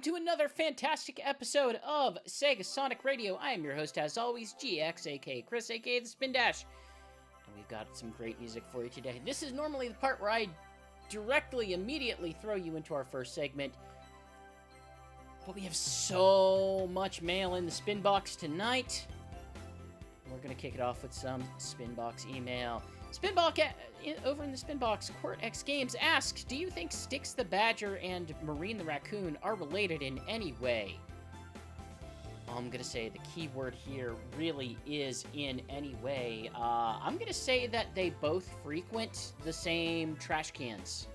to another fantastic episode of SEGA Sonic Radio. I am your host, as always, GX, aka Chris, aka the Spin Dash. And we've got some great music for you today. This is normally the part where I immediately throw you into our first segment. But we have so much mail in the Spinbox tonight. We're going to kick it off with some Spinbox email. Spinbox, over in the Spinbox, Court Games asks, do you think Styx the Badger and Marine the Raccoon are related in any way? I'm going to say the key word here really is in any way. I'm going to say that they both frequent the same trash cans.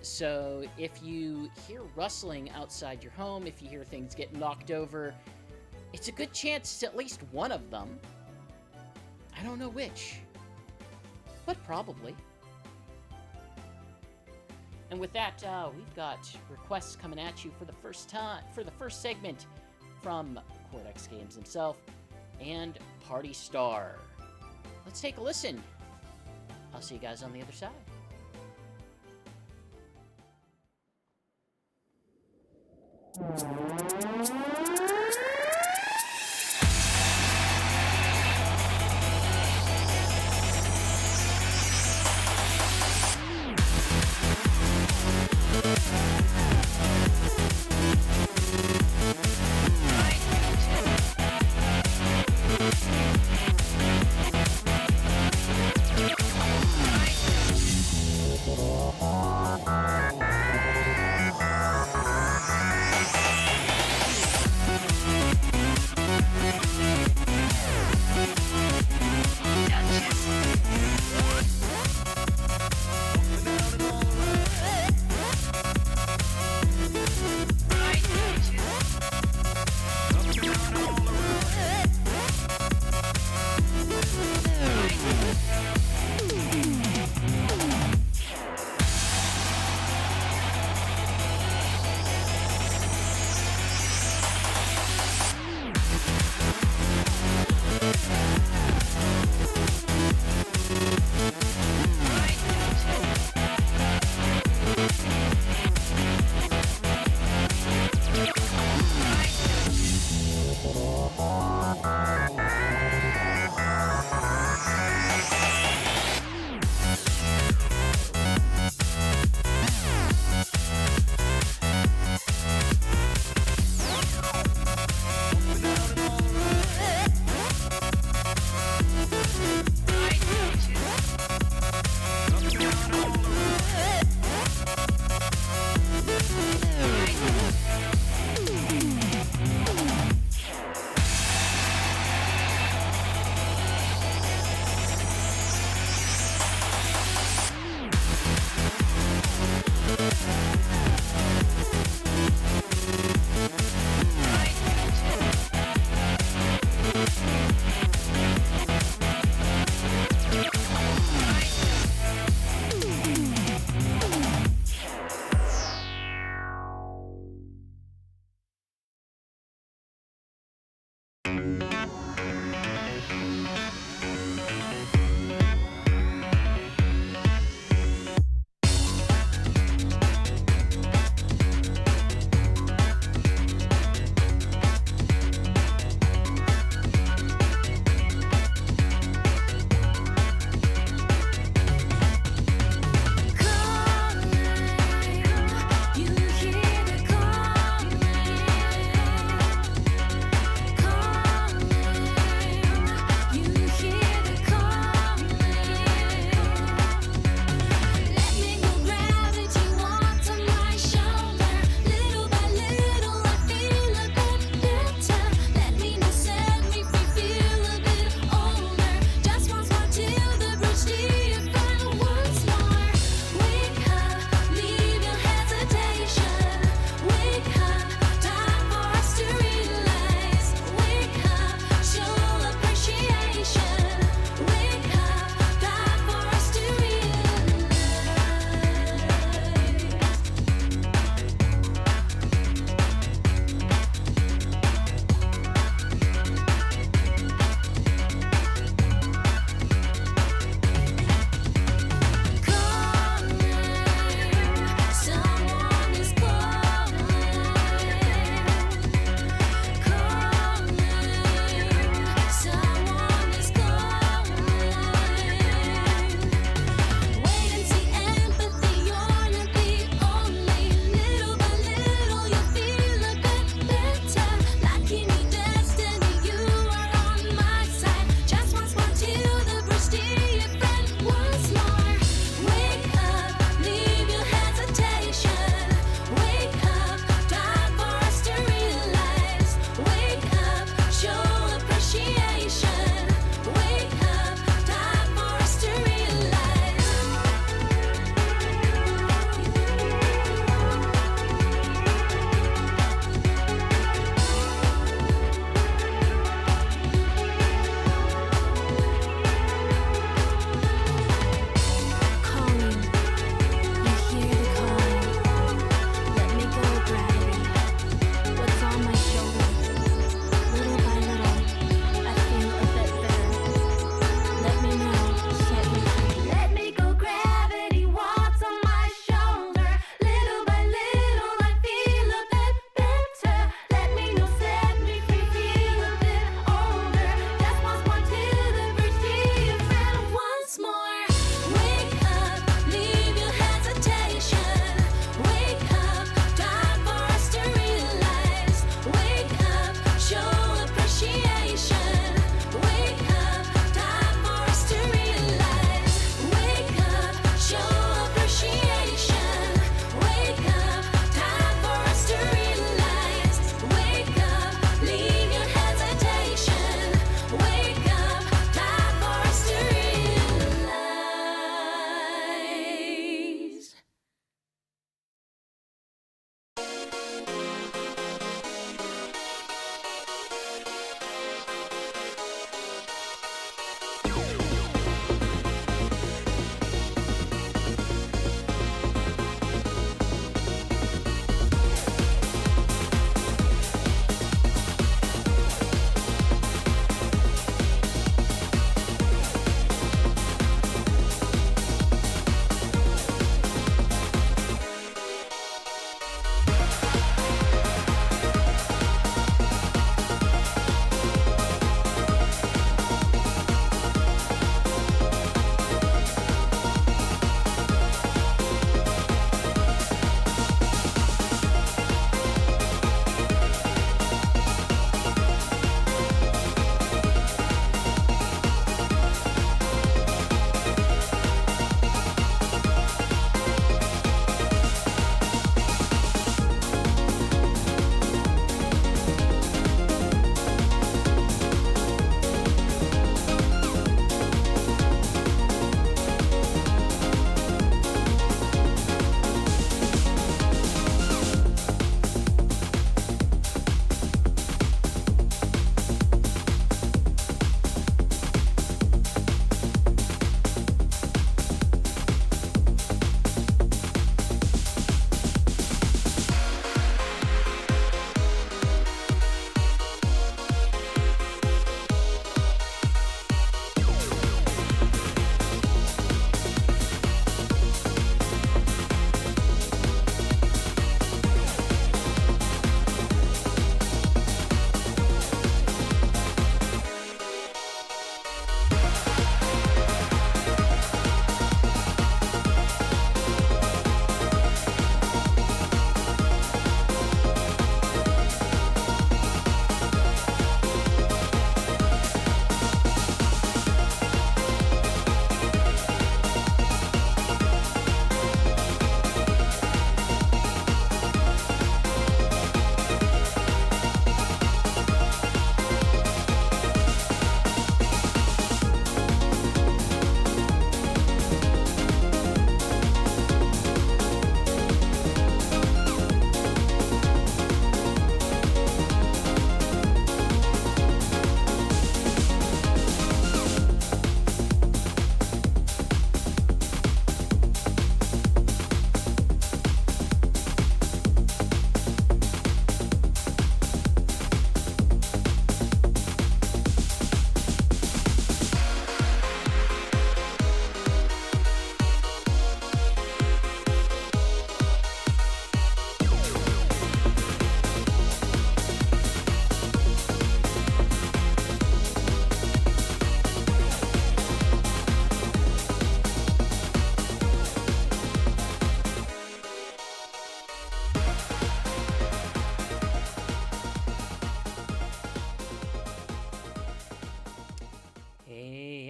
So if you hear rustling outside your home, if you hear things get knocked over, it's a good chance it's at least one of them. I don't know which, but probably. And with that, we've got requests coming at you for the first segment from Cortex Games himself and Party Star. Let's take a listen. I'll see you guys on the other side.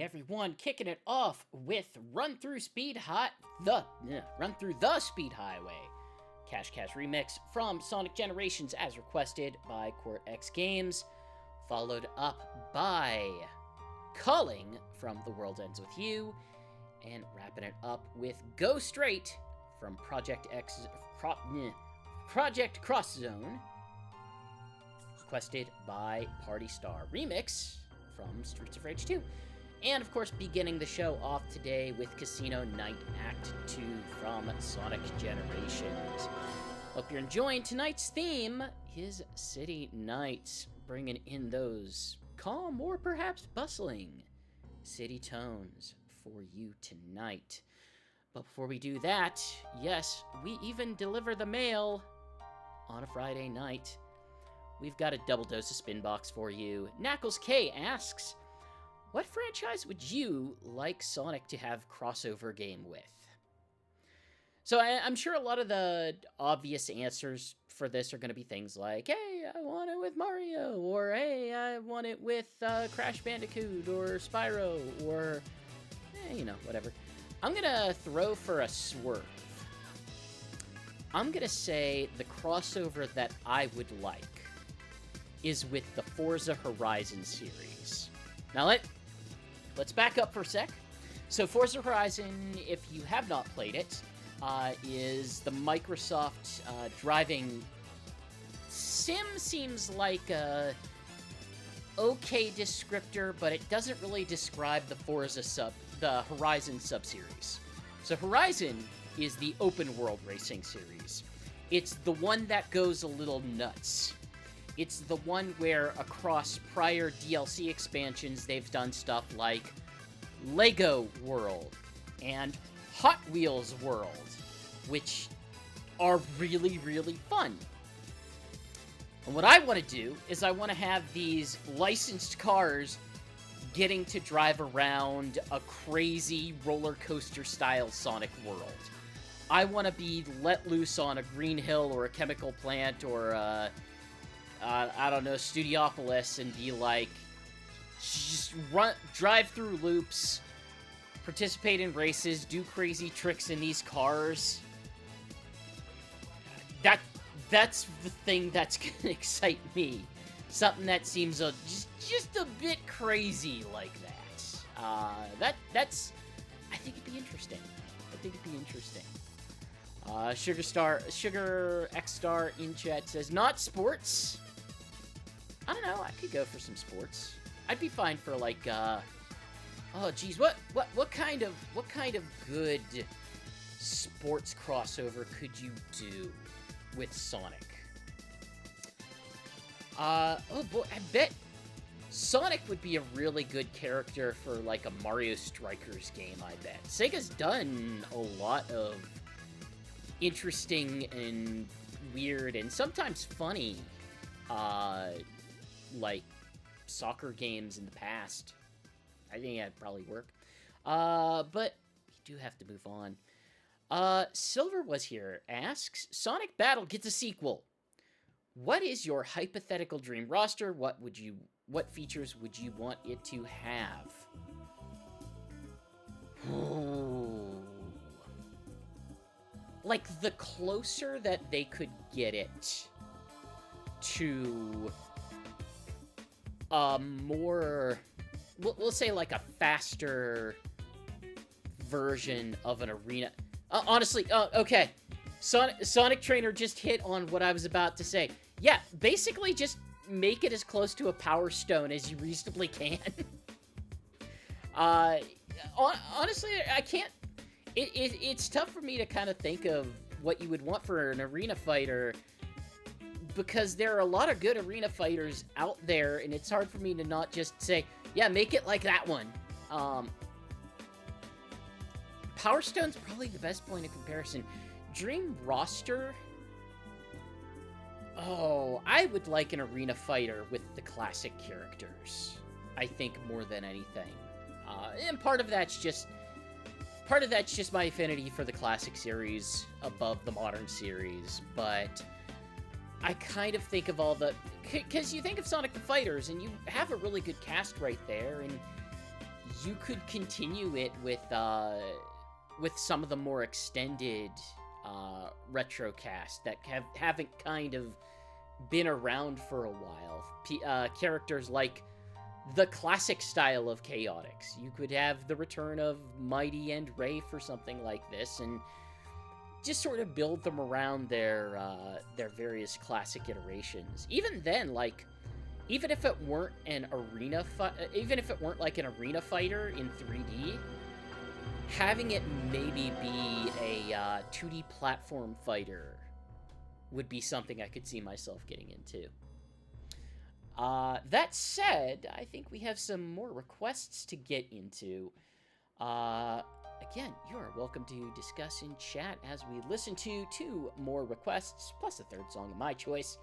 everyone, kicking it off with Run Through the Speed Highway, Cash Cash remix from Sonic Generations as requested by Court X Games, followed up by Calling from The World Ends With You, and wrapping it up with Go Straight from Project Cross Zone, requested by Party Star remix from Streets of Rage 2. And, of course, beginning the show off today with Casino Night Act 2 from Sonic Generations. Hope you're enjoying tonight's theme, his City Nights, bringing in those calm or perhaps bustling city tones for you tonight. But before we do that, yes, we even deliver the mail on a Friday night. We've got a double dose of Spinbox for you. Knuckles K asks, what franchise would you like Sonic to have crossover game with? So I'm sure a lot of the obvious answers for this are going to be things like, hey, I want it with Mario, or hey, I want it with Crash Bandicoot, or Spyro, or, whatever. I'm going to throw for a swerve. I'm going to say the crossover that I would like is with the Forza Horizon series. Now let's back up for a sec. So Forza Horizon, if you have not played it, is the Microsoft driving sim. Seems like a okay descriptor, but it doesn't really describe the the Horizon sub-series. So Horizon is the open world racing series. It's the one that goes a little nuts. It's the one where across prior DLC expansions, they've done stuff like Lego World and Hot Wheels World, which are really, really fun. And what I want to do is I want to have these licensed cars getting to drive around a crazy roller coaster style Sonic world. I want to be let loose on a green hill or a chemical plant or I don't know, Studiopolis, and be like, just drive through loops, participate in races, do crazy tricks in these cars. That's the thing that's gonna excite me. Something that seems just a bit crazy like that. I think it'd be interesting. Sugar X Star in chat says, not sports. I don't know, I could go for some sports. I'd be fine for like, oh geez, what kind of good sports crossover could you do with Sonic? Oh boy, I bet Sonic would be a really good character for like a Mario Strikers game, I bet. Sega's done a lot of interesting and weird and sometimes funny like soccer games in the past. I think that'd probably work. But we do have to move on. Silver was here, asks, Sonic Battle gets a sequel. What is your hypothetical dream roster? What features would you want it to have? Like, the closer that they could get it to a more, we'll say like a faster version of an arena. Honestly, okay. Sonic Trainer just hit on what I was about to say. Yeah, basically just make it as close to a Power Stone as you reasonably can. Honestly, I can't. It's tough for me to kind of think of what you would want for an arena fighter, because there are a lot of good arena fighters out there, and it's hard for me to not just say, yeah, make it like that one. Power Stone's probably the best point of comparison. Dream roster? Oh, I would like an arena fighter with the classic characters, I think, more than anything. And part of that's just my affinity for the classic series above the modern series, but I kind of think of all the... Because you think of Sonic the Fighters, and you have a really good cast right there, and you could continue it with some of the more extended retrocast that haven't kind of been around for a while. Characters like the classic style of Chaotix. You could have the return of Mighty and Ray for something like this, and just sort of build them around their various classic iterations. Even then, like, even if it weren't an arena like an arena fighter in 3D, having it maybe be a 2D platform fighter would be something I could see myself getting into. That said, I think we have some more requests to get into. Again, you are welcome to discuss in chat as we listen to 2 more requests, plus a third song of my choice,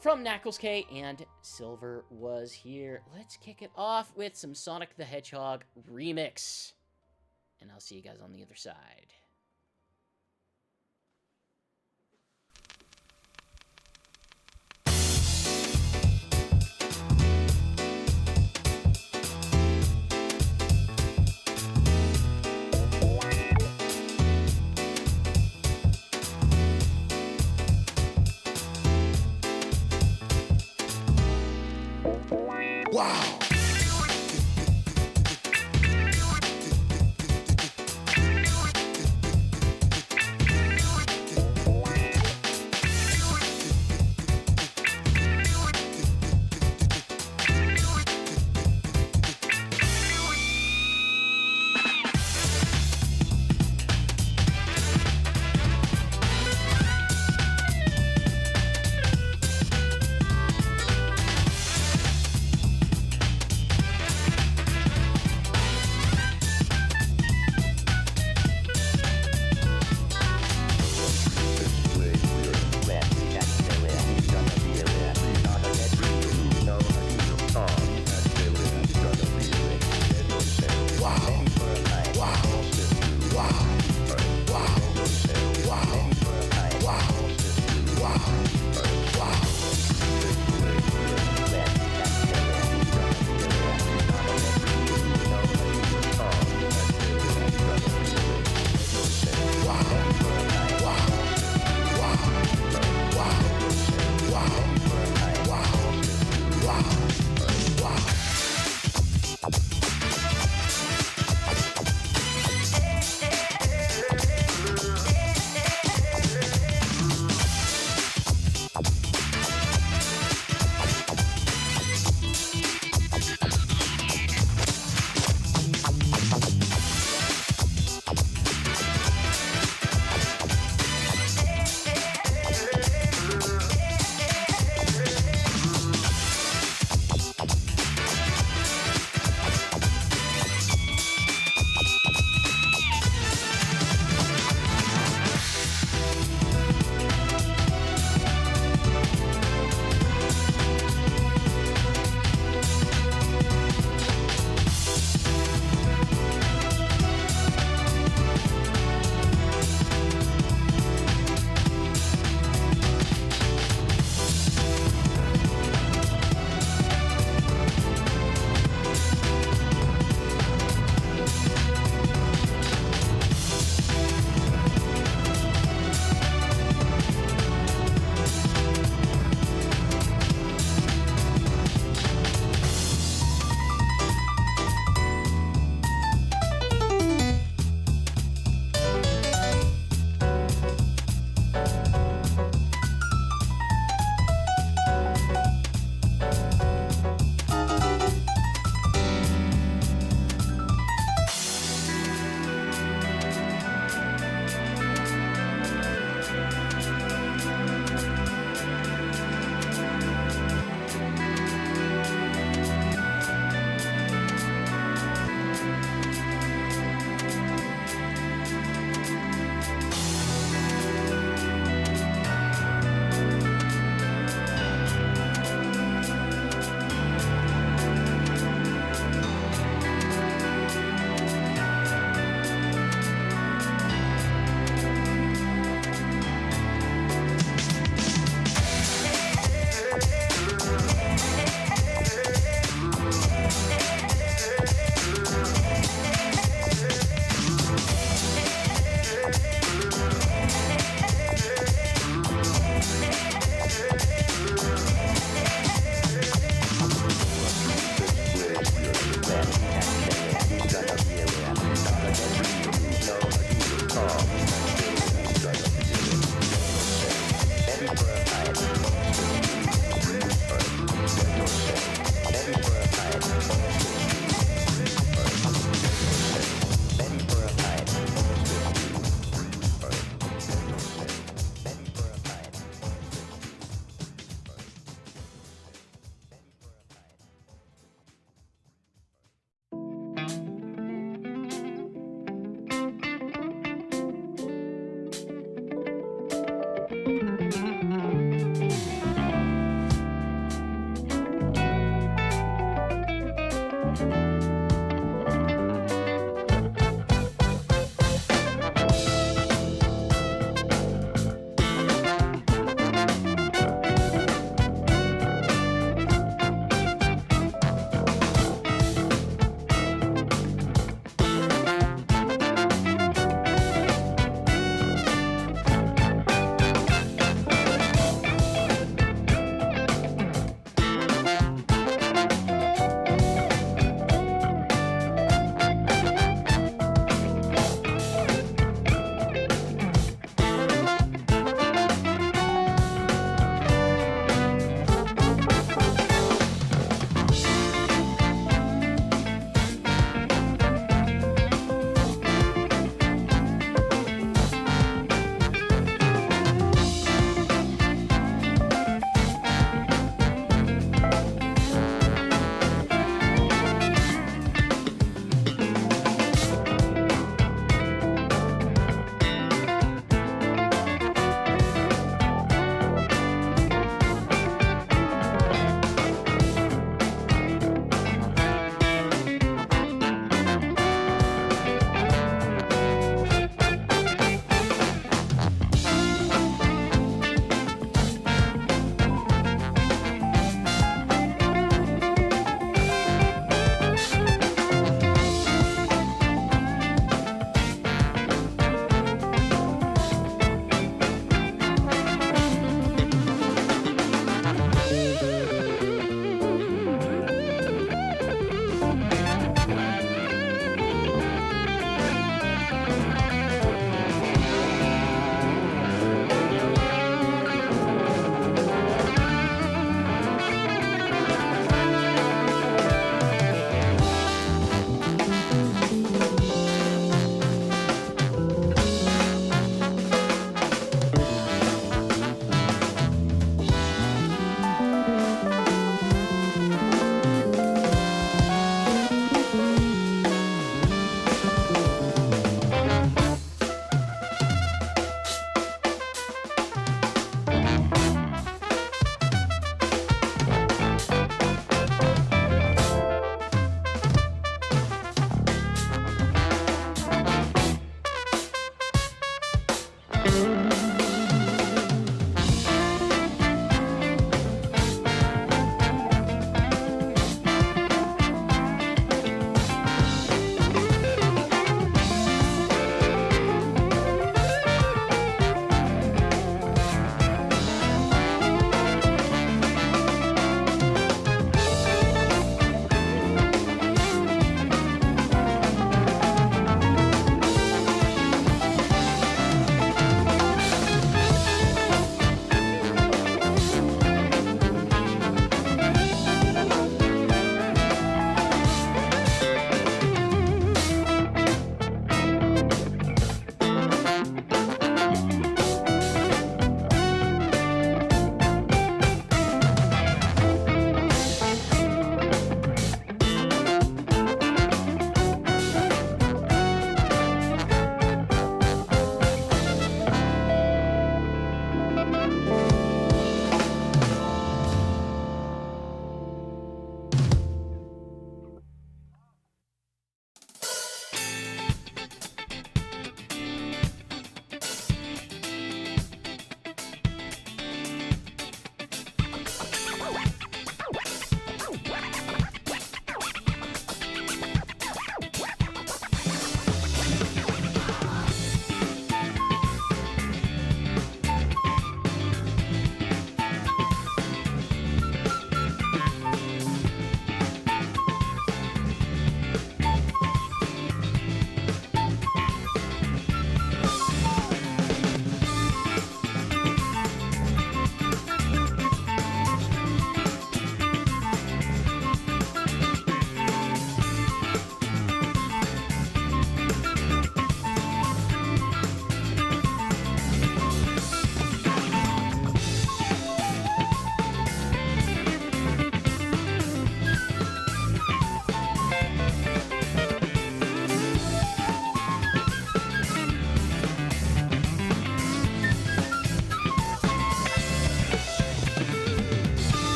from Knuckles K and Silver Was Here. Let's kick it off with some Sonic the Hedgehog remix. And I'll see you guys on the other side. Wow!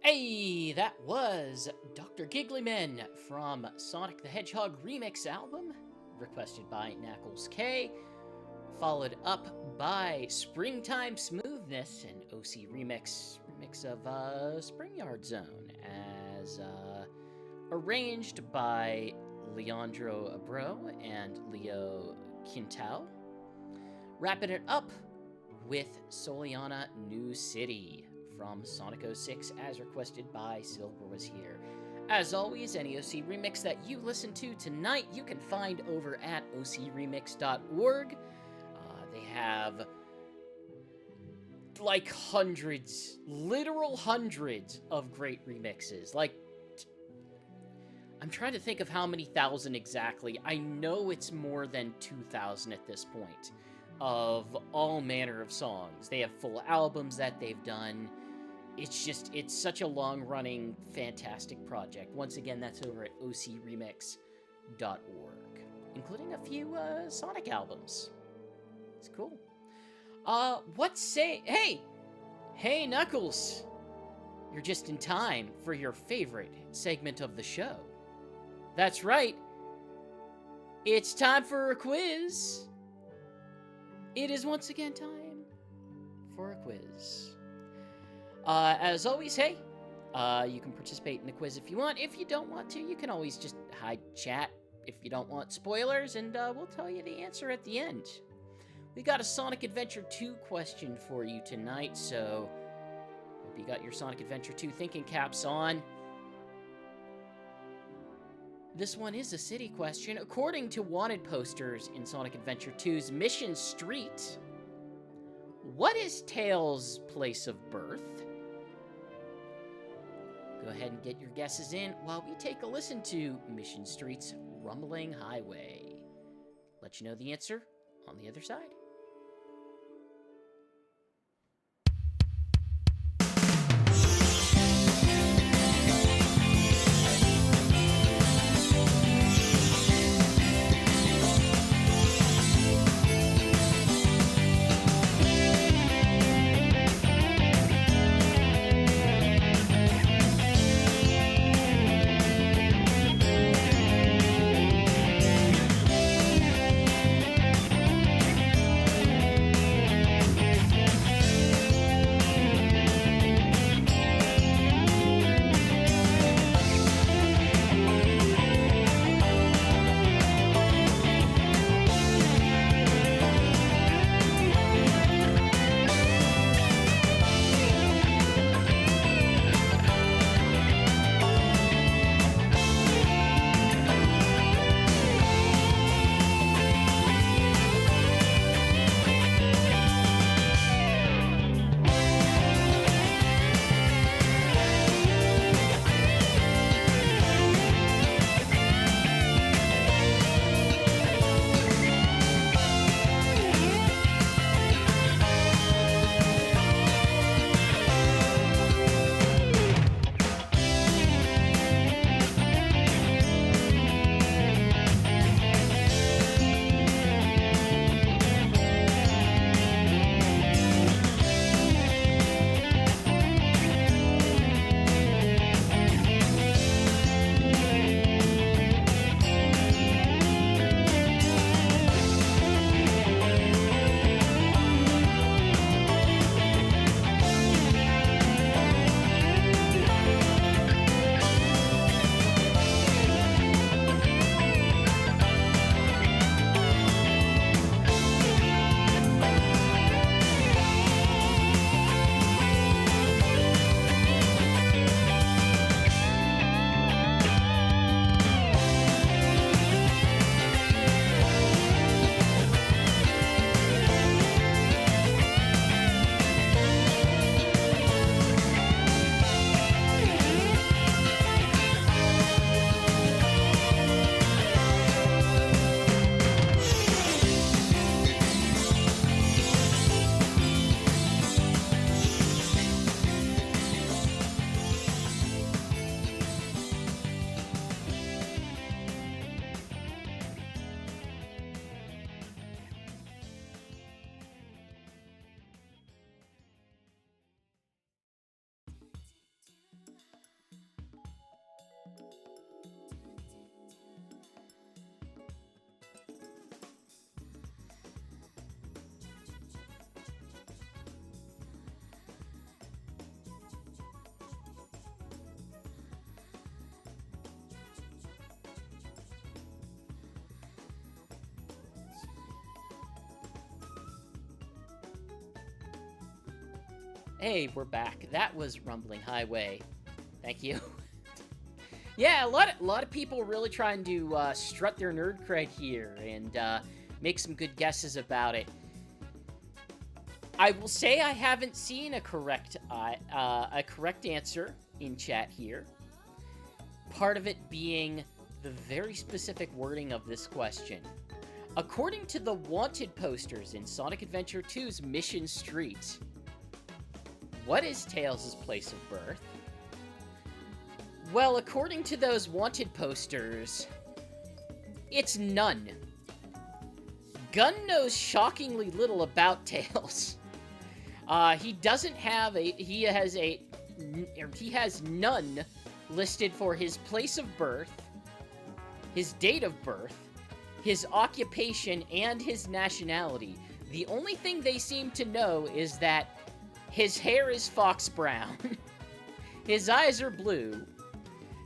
Hey, that was Dr. Gigglyman from Sonic the Hedgehog Remix album, requested by Knuckles K, followed up by Springtime Smoothness, an OC remix of Spring-Yard Zone, as arranged by Leandro Abro and Leo Quintal. Wrapping it up with Soliana New City from Sonic 06, as requested by Silver Was Here. As always, any OC remix that you listen to tonight, you can find over at ocremix.org. They have like hundreds, literal hundreds of great remixes. Like, I'm trying to think of how many thousand exactly. I know it's more than 2,000 at this point, of all manner of songs. They have full albums that they've done. It's such a long-running, fantastic project. Once again, that's over at ocremix.org, including a few Sonic albums. It's cool. Hey, Knuckles! You're just in time for your favorite segment of the show. That's right. It's time for a quiz. It is once again time for a quiz. As always, hey, you can participate in the quiz if you want. If you don't want to, you can always just hide chat if you don't want spoilers, and we'll tell you the answer at the end. We got a Sonic Adventure 2 question for you tonight, so hope you got your Sonic Adventure 2 thinking caps on. This one is a city question. According to wanted posters in Sonic Adventure 2's Mission Street, what is Tails' place of birth? Go ahead and get your guesses in while we take a listen to Mission Street's Rumbling Highway. Let you know the answer on the other side. Hey, we're back. That was Rumbling Highway. Thank you. Yeah, a lot of people really trying to strut their nerd cred here and make some good guesses about it. I will say I haven't seen a correct answer in chat here. Part of it being the very specific wording of this question. According to the wanted posters in Sonic Adventure 2's Mission Street, what is Tails' place of birth? Well, according to those wanted posters, it's none. Gun knows shockingly little about Tails. He has none listed for his place of birth, his date of birth, his occupation, and his nationality. The only thing they seem to know is that his hair is fox brown, his eyes are blue,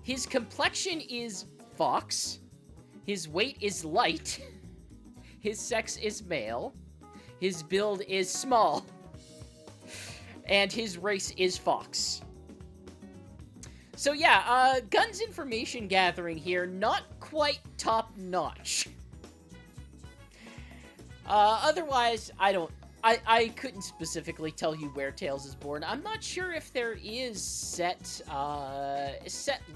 his complexion is fox, his weight is light, his sex is male, his build is small, and his race is fox. So yeah, Gun's information gathering here, not quite top-notch. Otherwise, I couldn't specifically tell you where Tails is born. I'm not sure if there is set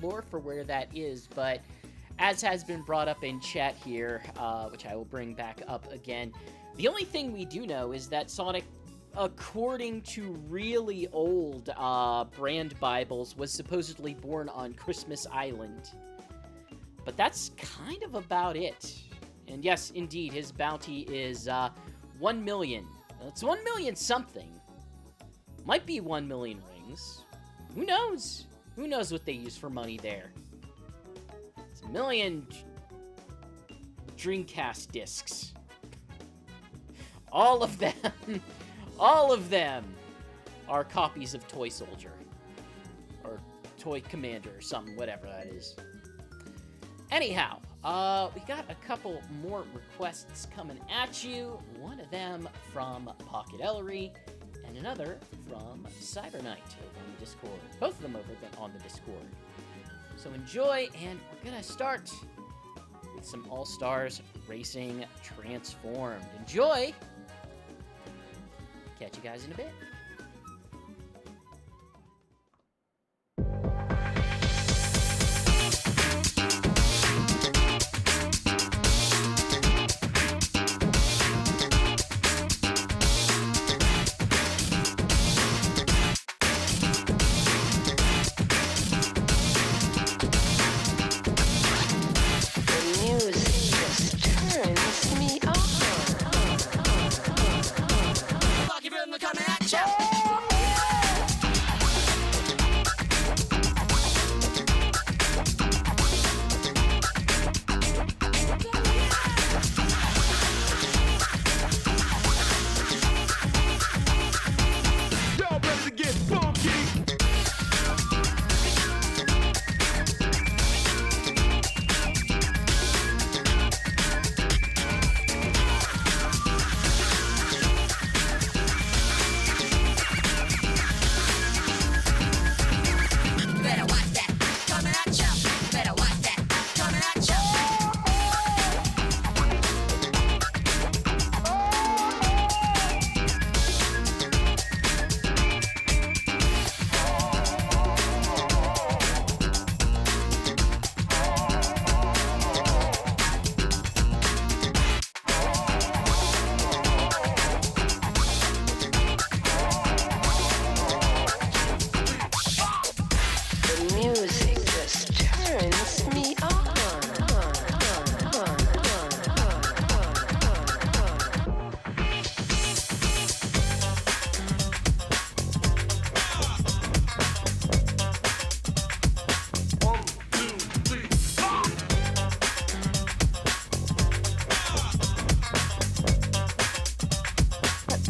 lore for where that is, but as has been brought up in chat here, which I will bring back up again, the only thing we do know is that Sonic, according to really old brand Bibles, was supposedly born on Christmas Island. But that's kind of about it. And yes, indeed, his bounty is 1 million. It's 1 million something. Might be 1 million rings. Who knows? Who knows what they use for money there? It's 1 million Dreamcast discs. All of them. All of them are copies of Toy Soldier. Or Toy Commander or something, whatever that is. Anyhow, we got a couple more requests coming at you. One of them from Pocket Ellery, and another from Cyber Knight over on the Discord. Both of them over on the Discord. So enjoy, and we're gonna start with some All-Stars Racing Transformed. Enjoy! Catch you guys in a bit.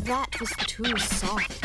That was too soft.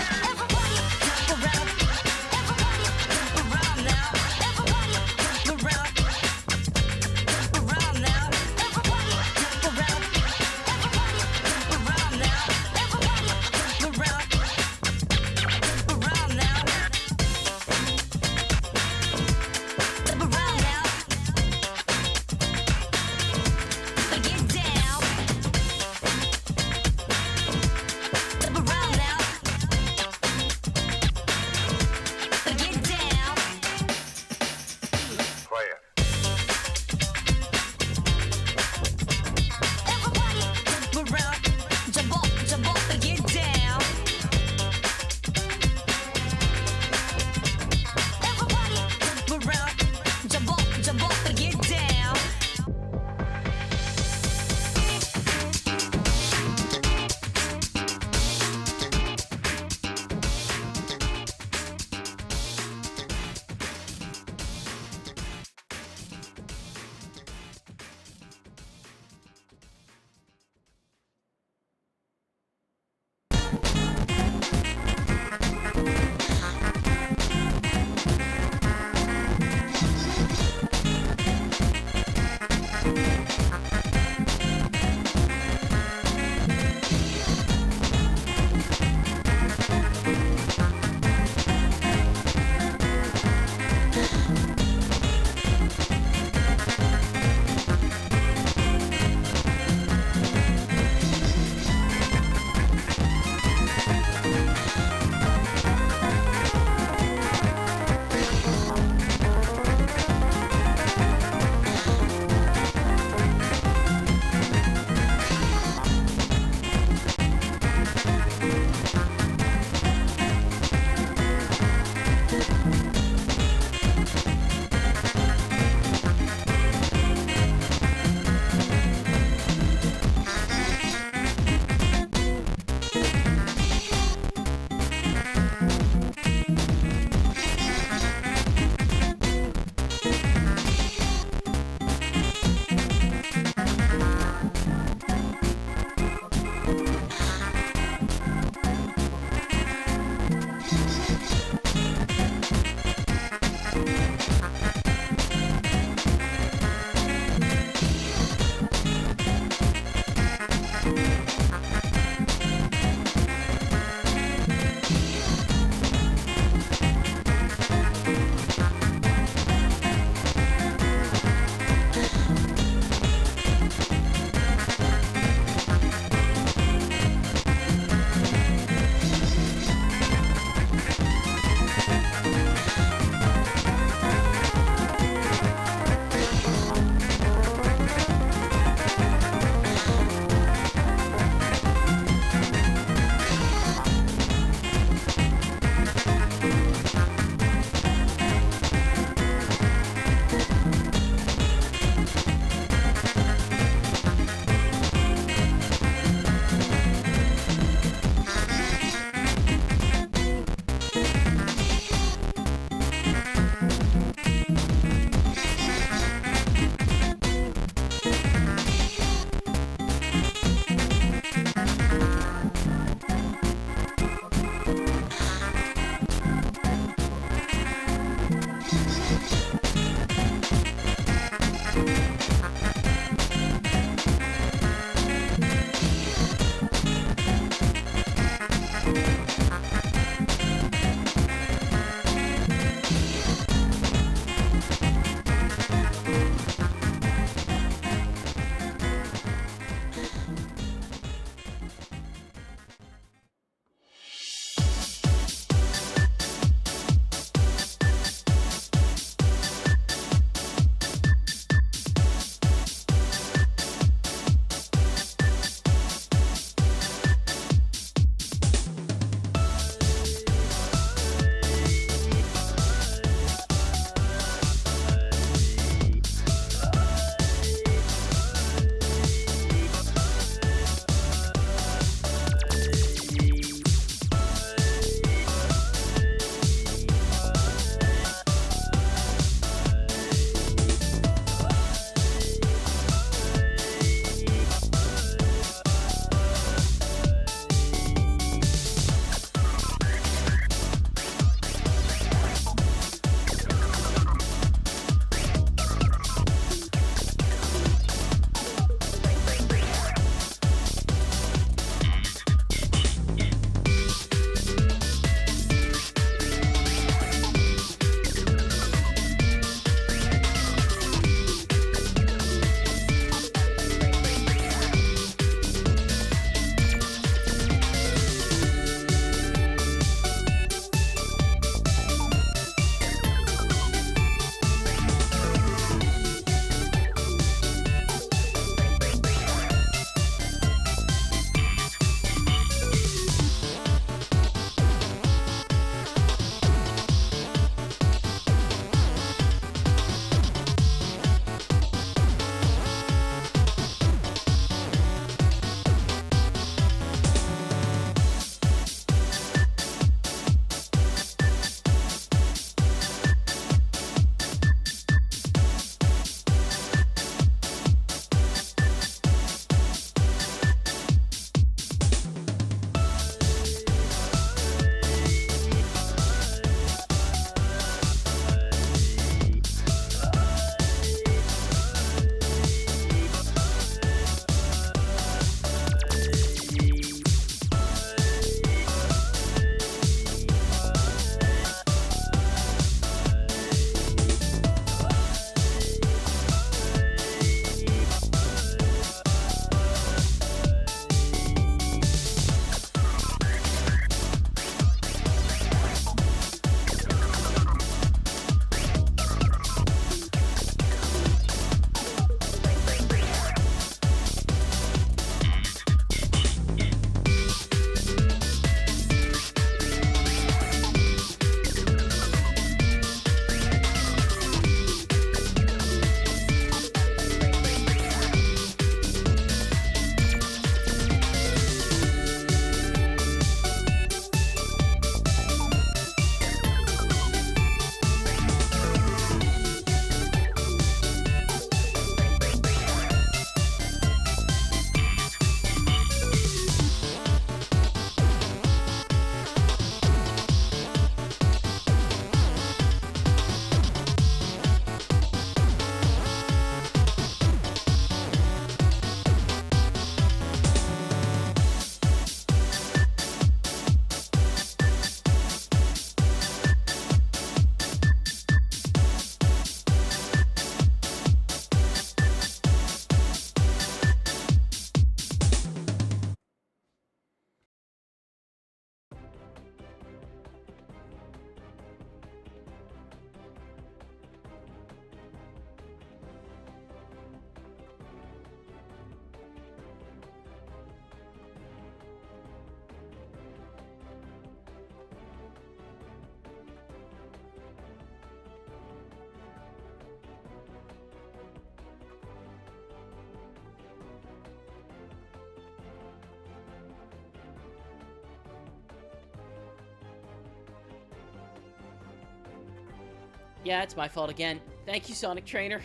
Yeah, it's my fault again. Thank you, Sonic Trainer.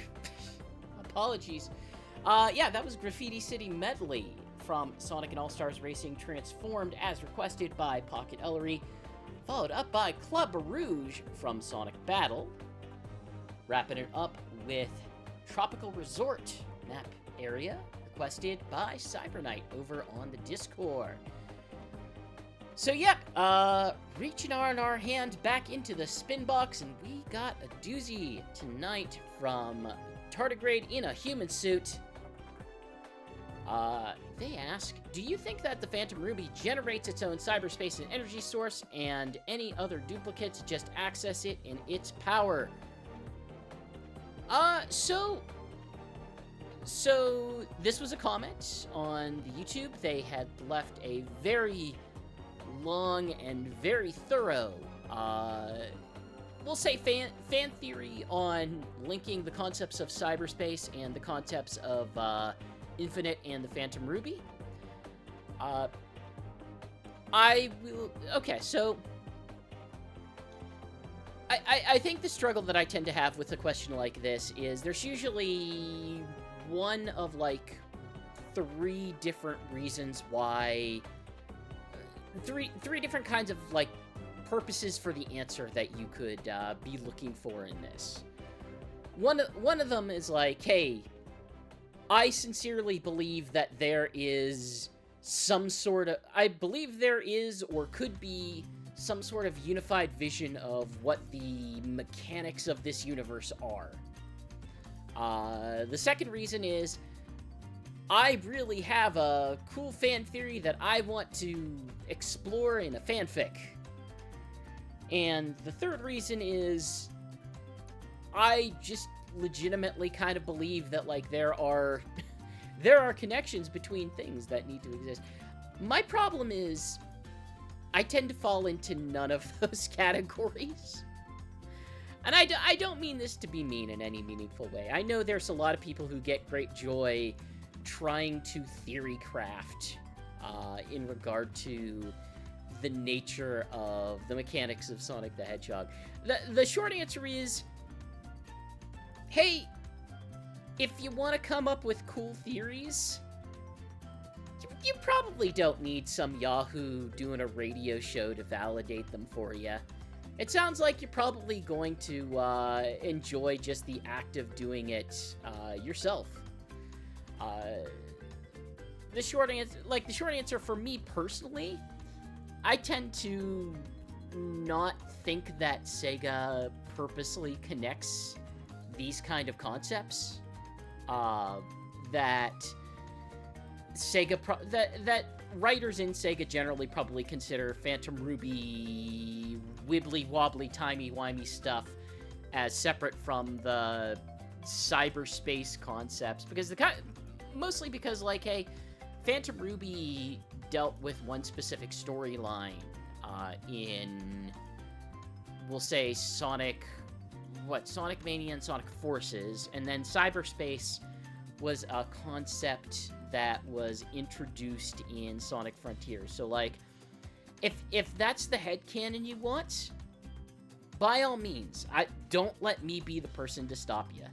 Apologies. Yeah, that was Graffiti City Medley from Sonic and All-Stars Racing Transformed as requested by Pocket Ellery, followed up by Club Rouge from Sonic Battle. Wrapping it up with Tropical Resort map area, requested by Cyberknight over on the Discord. So yep, reaching our hand back into the Spinbox, and we got a doozy tonight from Tardigrade in a human suit. They ask, do you think that the Phantom Ruby generates its own cyberspace and energy source, and any other duplicates just access it in its power? So this was a comment on the YouTube. They had left a very long and very thorough, we'll say fan theory on linking the concepts of cyberspace and the concepts of, Infinite and the Phantom Ruby. Okay, so I think the struggle that I tend to have with a question like this is there's usually one of, like, three different reasons why... Three different kinds of, like, purposes for the answer that you could be looking for in this. One of them is like, hey, I sincerely believe that there is some sort of... I believe there is or could be some sort of unified vision of what the mechanics of this universe are. The second reason is I really have a cool fan theory that I want to explore in a fanfic. And the third reason is I just legitimately kind of believe that, like, there are connections between things that need to exist. My problem is I tend to fall into none of those categories. And I don't mean this to be mean in any meaningful way. I know there's a lot of people who get great joy trying to theory craft in regard to the nature of the mechanics of Sonic the Hedgehog. The short answer is, hey, if you want to come up with cool theories, you probably don't need some Yahoo doing a radio show to validate them for you. It sounds like you're probably going to enjoy just the act of doing it yourself. The short answer for me personally, I tend to not think that Sega purposely connects these kind of concepts. That writers in Sega generally probably consider Phantom Ruby wibbly wobbly timey wimey stuff as separate from the cyberspace concepts, because mostly because, like, hey, Phantom Ruby dealt with one specific storyline in, we'll say, Sonic Mania and Sonic Forces, and then cyberspace was a concept that was introduced in Sonic Frontiers. So, like, if that's the headcanon you want, by all means, don't let me be the person to stop you.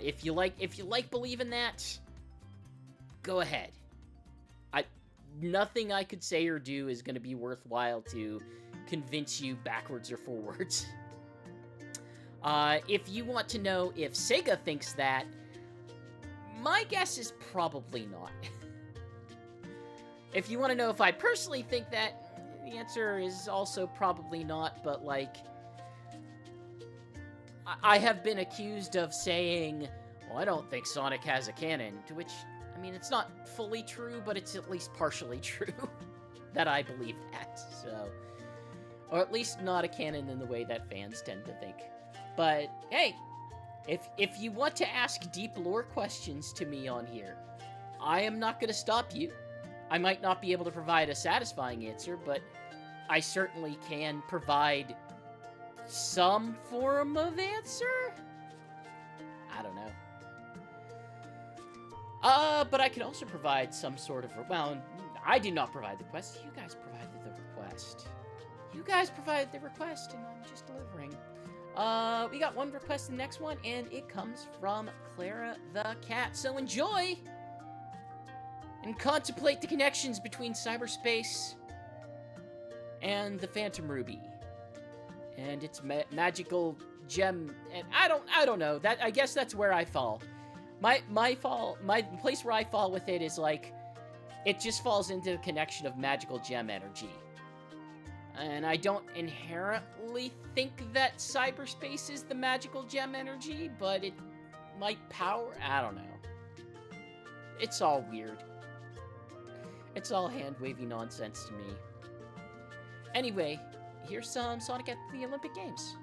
If you like believing that, go ahead. Nothing I could say or do is going to be worthwhile to convince you backwards or forwards. If you want to know if Sega thinks that, my guess is probably not. If you want to know if I personally think that, the answer is also probably not, but, like, I have been accused of saying, well, I don't think Sonic has a canon, to which, I mean, it's not fully true, but it's at least partially true that I believe that, so... Or at least not a canon in the way that fans tend to think. But, hey, if you want to ask deep lore questions to me on here, I am not going to stop you. I might not be able to provide a satisfying answer, but I certainly can provide some form of answer? I don't know. But I can also provide some sort of... Well, I did not provide the request. You guys provided the request. You guys provided the request, and I'm just delivering. We got one request in the next one, and it comes from Clara the Cat. So enjoy and contemplate the connections between cyberspace and the Phantom Ruby and its magical gem. And I don't know. That, I guess that's where I fall. My place where I fall with it is like, it just falls into the connection of magical gem energy. And I don't inherently think that cyberspace is the magical gem energy, but it might power, I don't know. It's all weird. It's all hand-wavy nonsense to me. Anyway, here's some Sonic at the Olympic Games.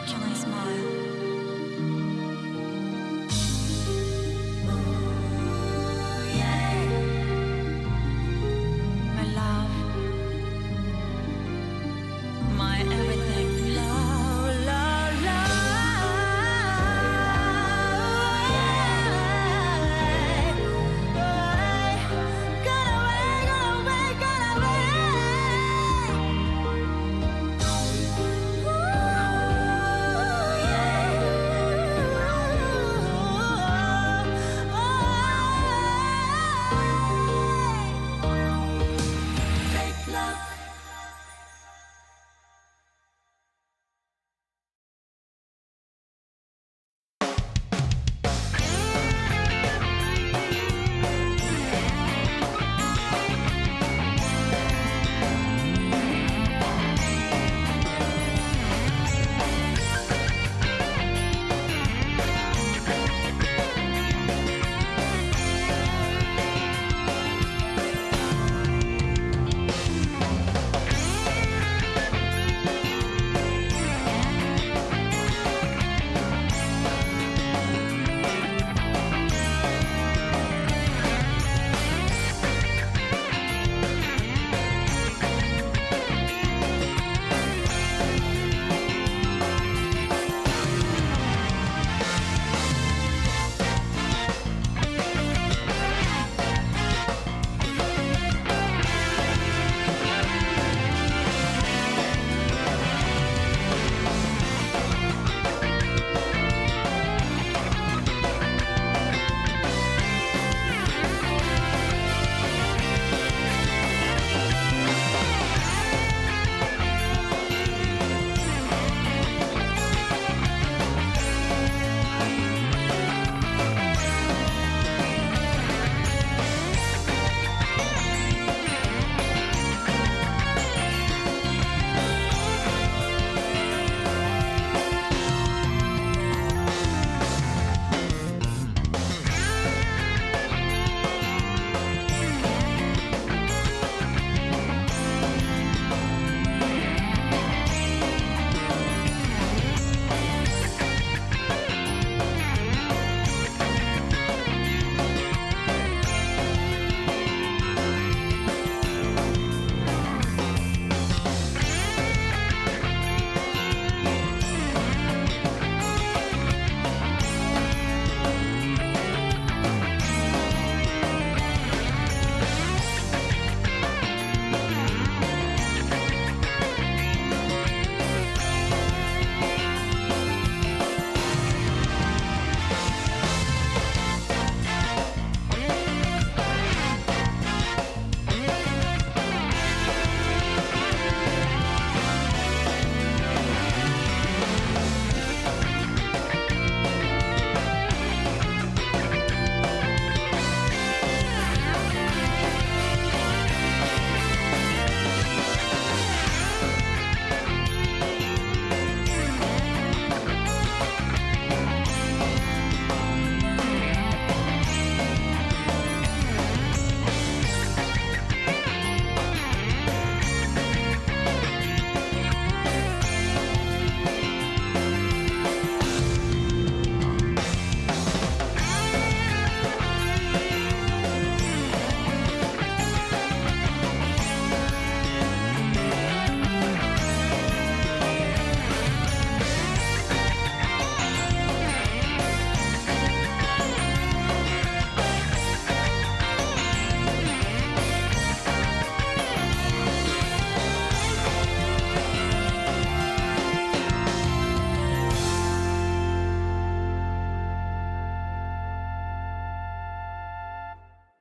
Can I smile? My love, my everything. Love, love, love. Got away, got away, got away. Fake love.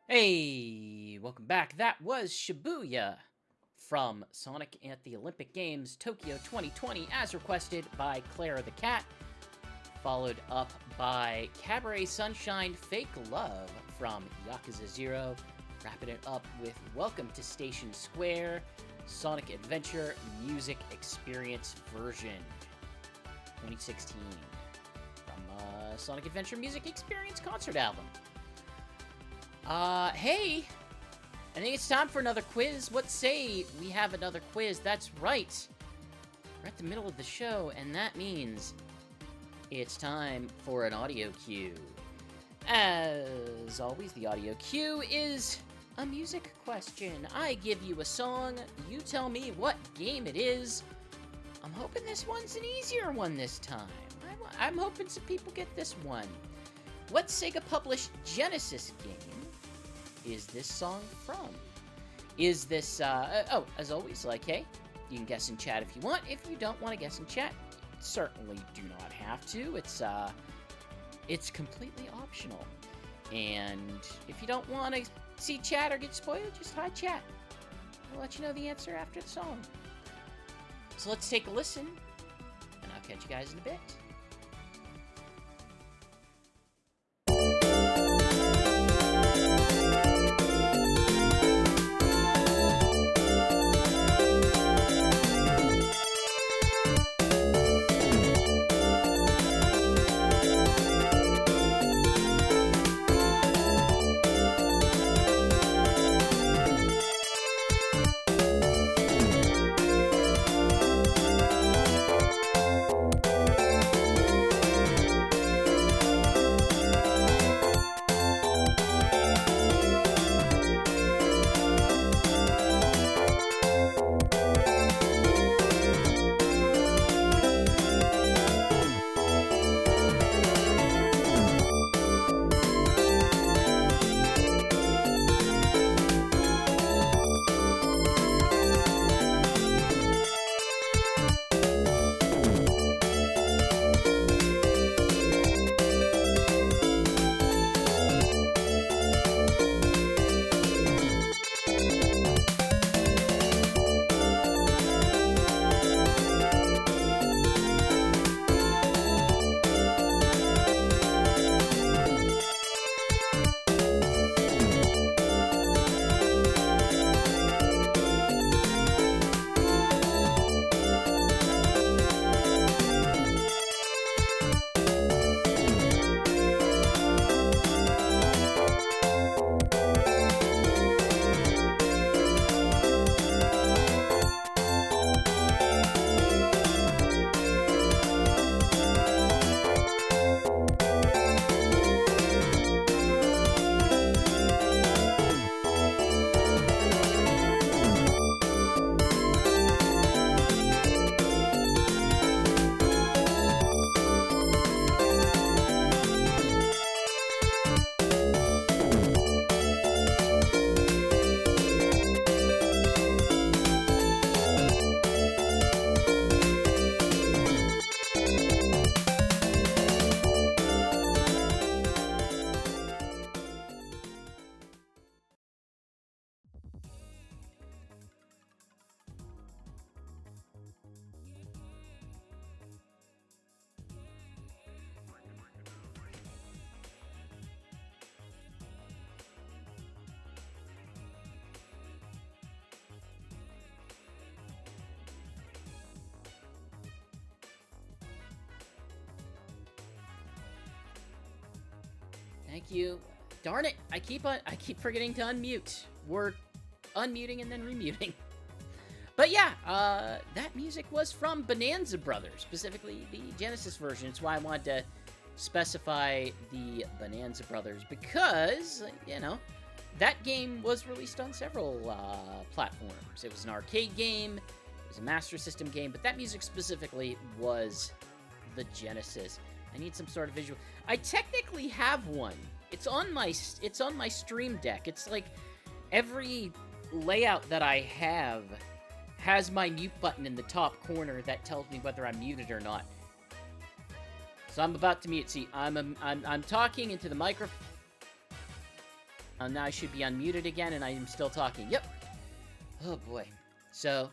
Hey, welcome back. That was Shibuya from Sonic at the Olympic Games Tokyo 2020, as requested by Clara the Cat, followed up by Cabaret Sunshine Fake Love from Yakuza 0, wrapping it up with Welcome to Station Square, Sonic Adventure Music Experience version 2016 from Sonic Adventure Music Experience concert album. Hey, I think it's time for another quiz. What say we have another quiz? That's right. We're at the middle of the show, and that means it's time for an audio cue. As always, the audio cue is a music question. I give you a song, you tell me what game it is. I'm hoping this one's an easier one this time. I'm hoping some people get this one. What Sega-published Genesis game is this song from? Is this, as always, like, hey, you can guess in chat if you want. If you don't want to guess in chat, certainly do not have to. It's completely optional. And if you don't want to see chat or get spoiled, just hide chat. I'll let you know the answer after the song. So let's take a listen, and I'll catch you guys in a bit. Thank you. Darn it! I keep forgetting to unmute. We're unmuting and then remuting. But yeah, that music was from Bonanza Brothers, specifically the Genesis version. It's why I wanted to specify the Bonanza Brothers, because, you know, that game was released on several platforms. It was an arcade game, it was a Master System game, but that music specifically was the Genesis. I need some sort of visual. I technically have one. It's on my Stream Deck. It's like every layout that I have has my mute button in the top corner that tells me whether I'm muted or not. So I'm about to mute. See, I'm talking into the microphone. Now I should be unmuted again, and I am still talking. Yep. Oh boy. So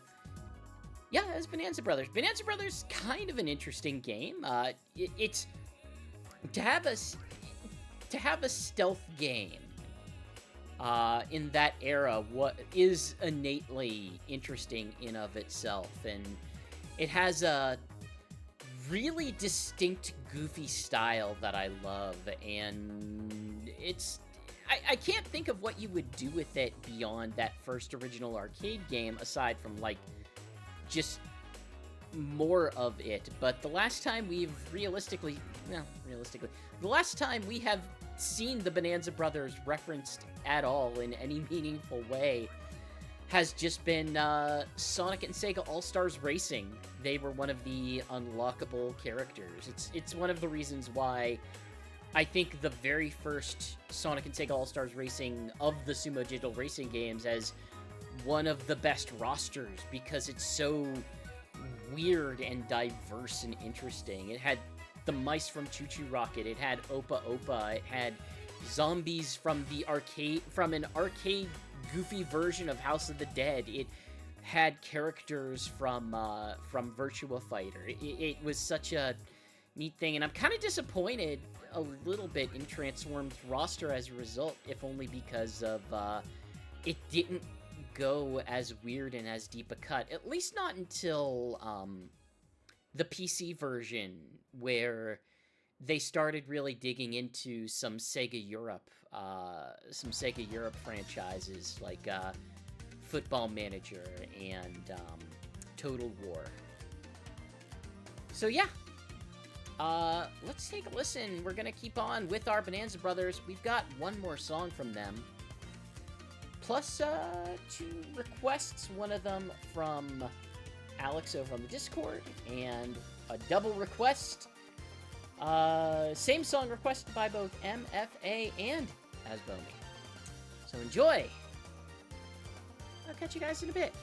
yeah, it's Bonanza Brothers. Bonanza Brothers, kind of an interesting game. It's to have a stealth game in that era. What is innately interesting in of itself, and it has a really distinct, goofy style that I love, and I can't think of what you would do with it beyond that first original arcade game, aside from, like, just more of it, but the last time we've realistically, the last time we have seen the Bonanza Brothers referenced at all in any meaningful way has just been Sonic and Sega All-Stars Racing. They were one of the unlockable characters. It's one of the reasons why I think the very first Sonic and Sega All-Stars Racing of the Sumo Digital Racing games as one of the best rosters, because it's so weird and diverse and interesting. It had the mice from Choo Choo Rocket, it had Opa Opa, it had zombies from an arcade goofy version of House of the Dead. It had characters from Virtua Fighter. It was such a neat thing, and I'm kind of disappointed a little bit in Transform's roster as a result, if only because of it didn't go as weird and as deep a cut, at least not until the PC version, where they started really digging into some Sega Europe franchises like Football Manager and Total War. So yeah, let's take a listen. We're gonna keep on with our Bonanza Brothers. We've got one more song from them, plus 2 requests, one of them from Alex over on the Discord, and a double request. Same song requested by both MFA and Asbomi. So enjoy! I'll catch you guys in a bit.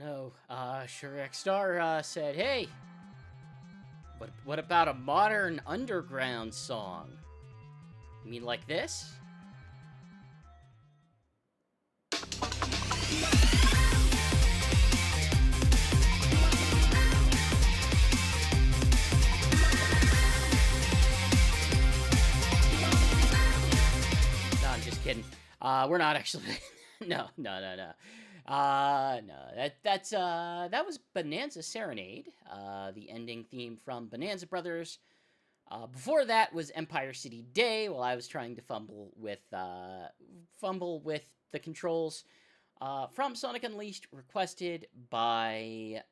no. Sure X Star said, hey, what about a modern underground song? You mean like this? No, I'm just kidding. We're not actually. No. No, that was Bonanza Serenade, the ending theme from Bonanza Brothers. Before that was Empire City Day, while I was trying to fumble with the controls. From Sonic Unleashed, requested by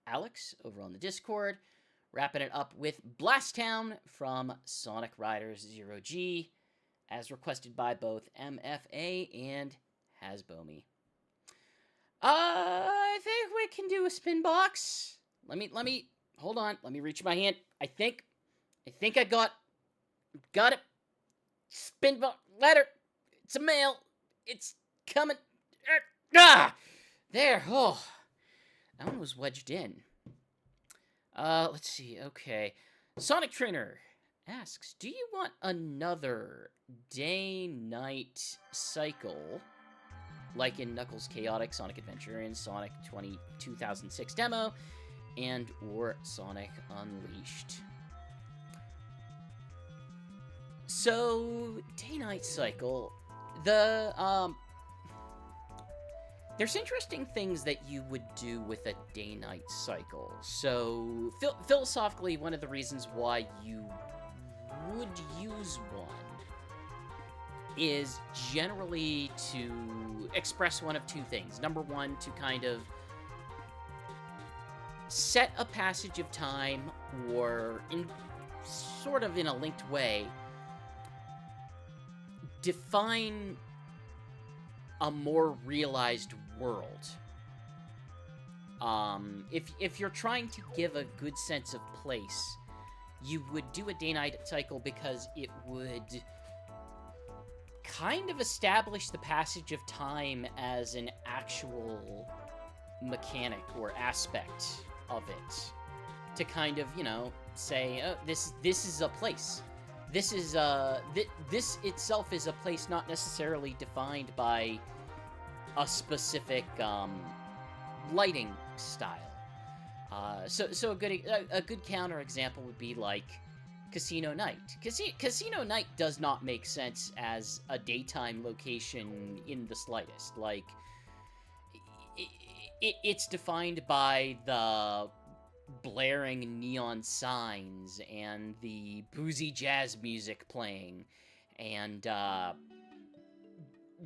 Alex over on the Discord. Wrapping it up with Blast Town from Sonic Riders Zero G, as requested by both MFA and Hasbomi. I think we can do a Spinbox. Let me hold on. Let me reach my hand. I think I got it. Spinbox letter. It's a mail. It's coming. There. Oh, that one was wedged in. Let's see. Okay, Sonic Trainer asks, do you want another day-night cycle like in Knuckles' Chaotic Sonic Adventure and Sonic 2006 demo and or Sonic Unleashed? So, day-night cycle, there's interesting things that you would do with a day-night cycle. So, philosophically, one of the reasons why you would use one is generally to express one of two things. Number one, to kind of set a passage of time, or in sort of in a linked way, define a more realized world. If you're trying to give a good sense of place, you would do a day-night cycle because it would kind of establish the passage of time as an actual mechanic or aspect of it. To kind of, say, oh, this is a place. This is this itself is a place not necessarily defined by a specific lighting style. So a good counter example would be like Casino Night. Casino Night does not make sense as a daytime location in the slightest. Like, it's defined by the blaring neon signs and the boozy jazz music playing and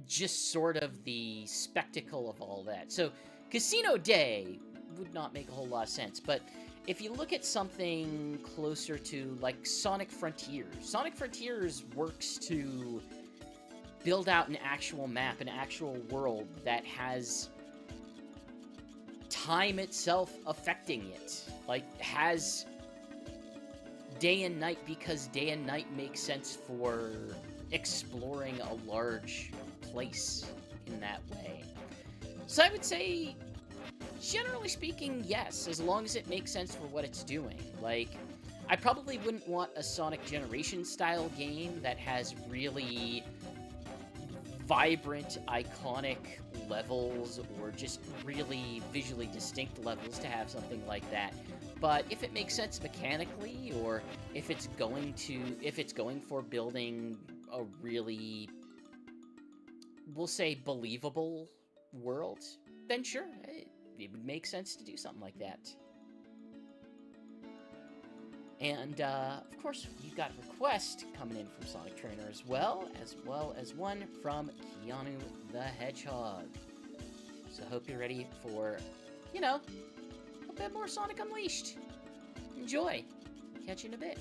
just sort of the spectacle of all that. So Casino Day would not make a whole lot of sense, but if you look at something closer to like Sonic Frontiers works to build out an actual map, an actual world that has time itself affecting it. Like, has day and night because day and night makes sense for exploring a large place in that way. So I would say, generally speaking, yes, as long as it makes sense for what it's doing. Like, I probably wouldn't want a Sonic Generation style game that has really vibrant, iconic levels or just really visually distinct levels to have something like that. But if it makes sense mechanically, or if it's going for building a really, we'll say, believable world, then sure, it would make sense to do something like that. And, of course, you've got requests coming in from Sonic Trainer as well as one from Keanu the Hedgehog. So hope you're ready for, a bit more Sonic Unleashed. Enjoy. Catch you in a bit.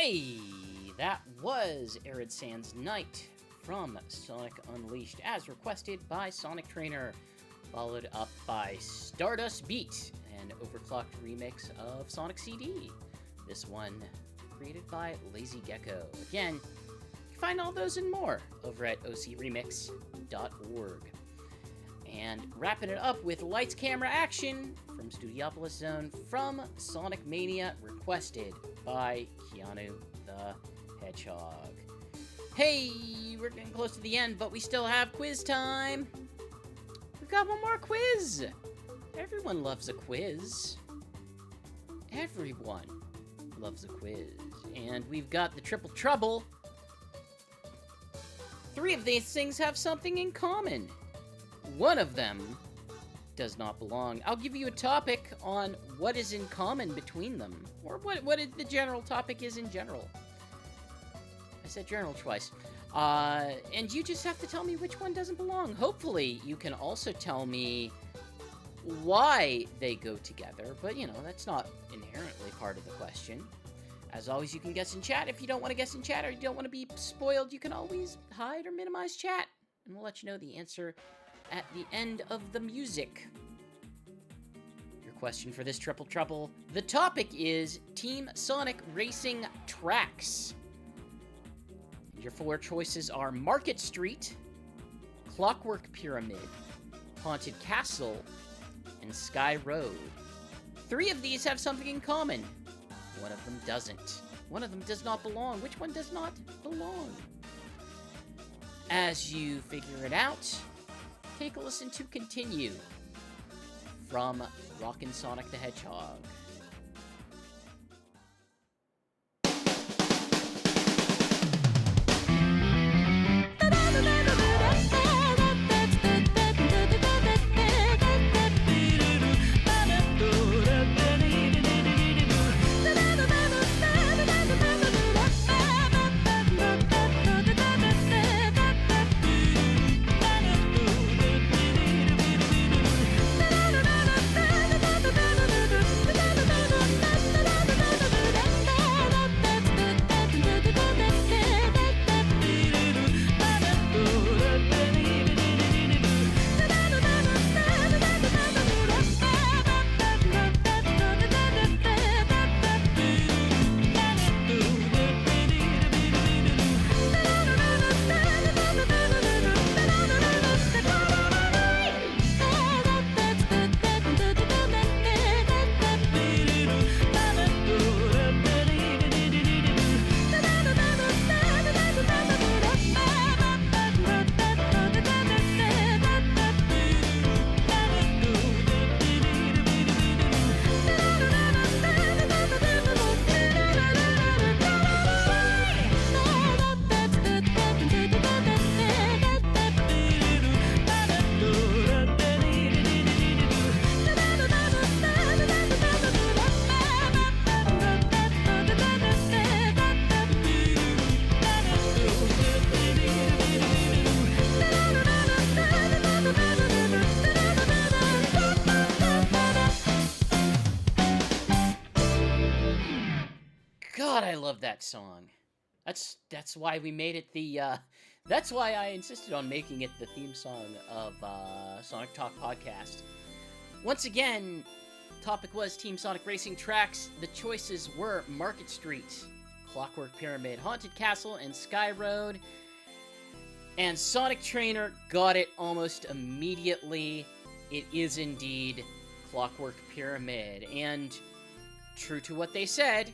Hey, that was Arid Sands Night from Sonic Unleashed, as requested by Sonic Trainer, followed up by Stardust Beat, an overclocked remix of Sonic CD. This one created by Lazy Gecko. Again, you can find all those and more over at ocremix.org. And wrapping it up with Lights Camera Action from Studiopolis Zone from Sonic Mania, requested by Keanu the Hedgehog. Hey, we're getting close to the end, but we still have quiz time. We've got one more quiz. Everyone loves a quiz. Everyone loves a quiz. And we've got the Triple Trouble. 3 of these things have something in common. One of them does not belong. I'll give you a topic on what is in common between them, or what the general topic is in general. I said general twice. And you just have to tell me which one doesn't belong. Hopefully, you can also tell me why they go together, but, you know, that's not inherently part of the question. As always, you can guess in chat. If you don't want to guess in chat or you don't want to be spoiled, you can always hide or minimize chat, and we'll let you know the answer at the end of the music. Your question for this Triple Trouble. The topic is Team Sonic Racing Tracks. Your 4 choices are Market Street, Clockwork Pyramid, Haunted Castle, and Sky Road. 3 of these have something in common. One of them doesn't. One of them does not belong. Which one does not belong? As you figure it out, take a listen to Continue from Rockin' Sonic the Hedgehog. God, I love that song. That's why we made it the, that's why I insisted on making it the theme song of, Sonic Talk Podcast. Once again, topic was Team Sonic Racing Tracks. The choices were Market Street, Clockwork Pyramid, Haunted Castle, and Sky Road. And Sonic Trainer got it almost immediately. It is indeed Clockwork Pyramid. And true to what they said,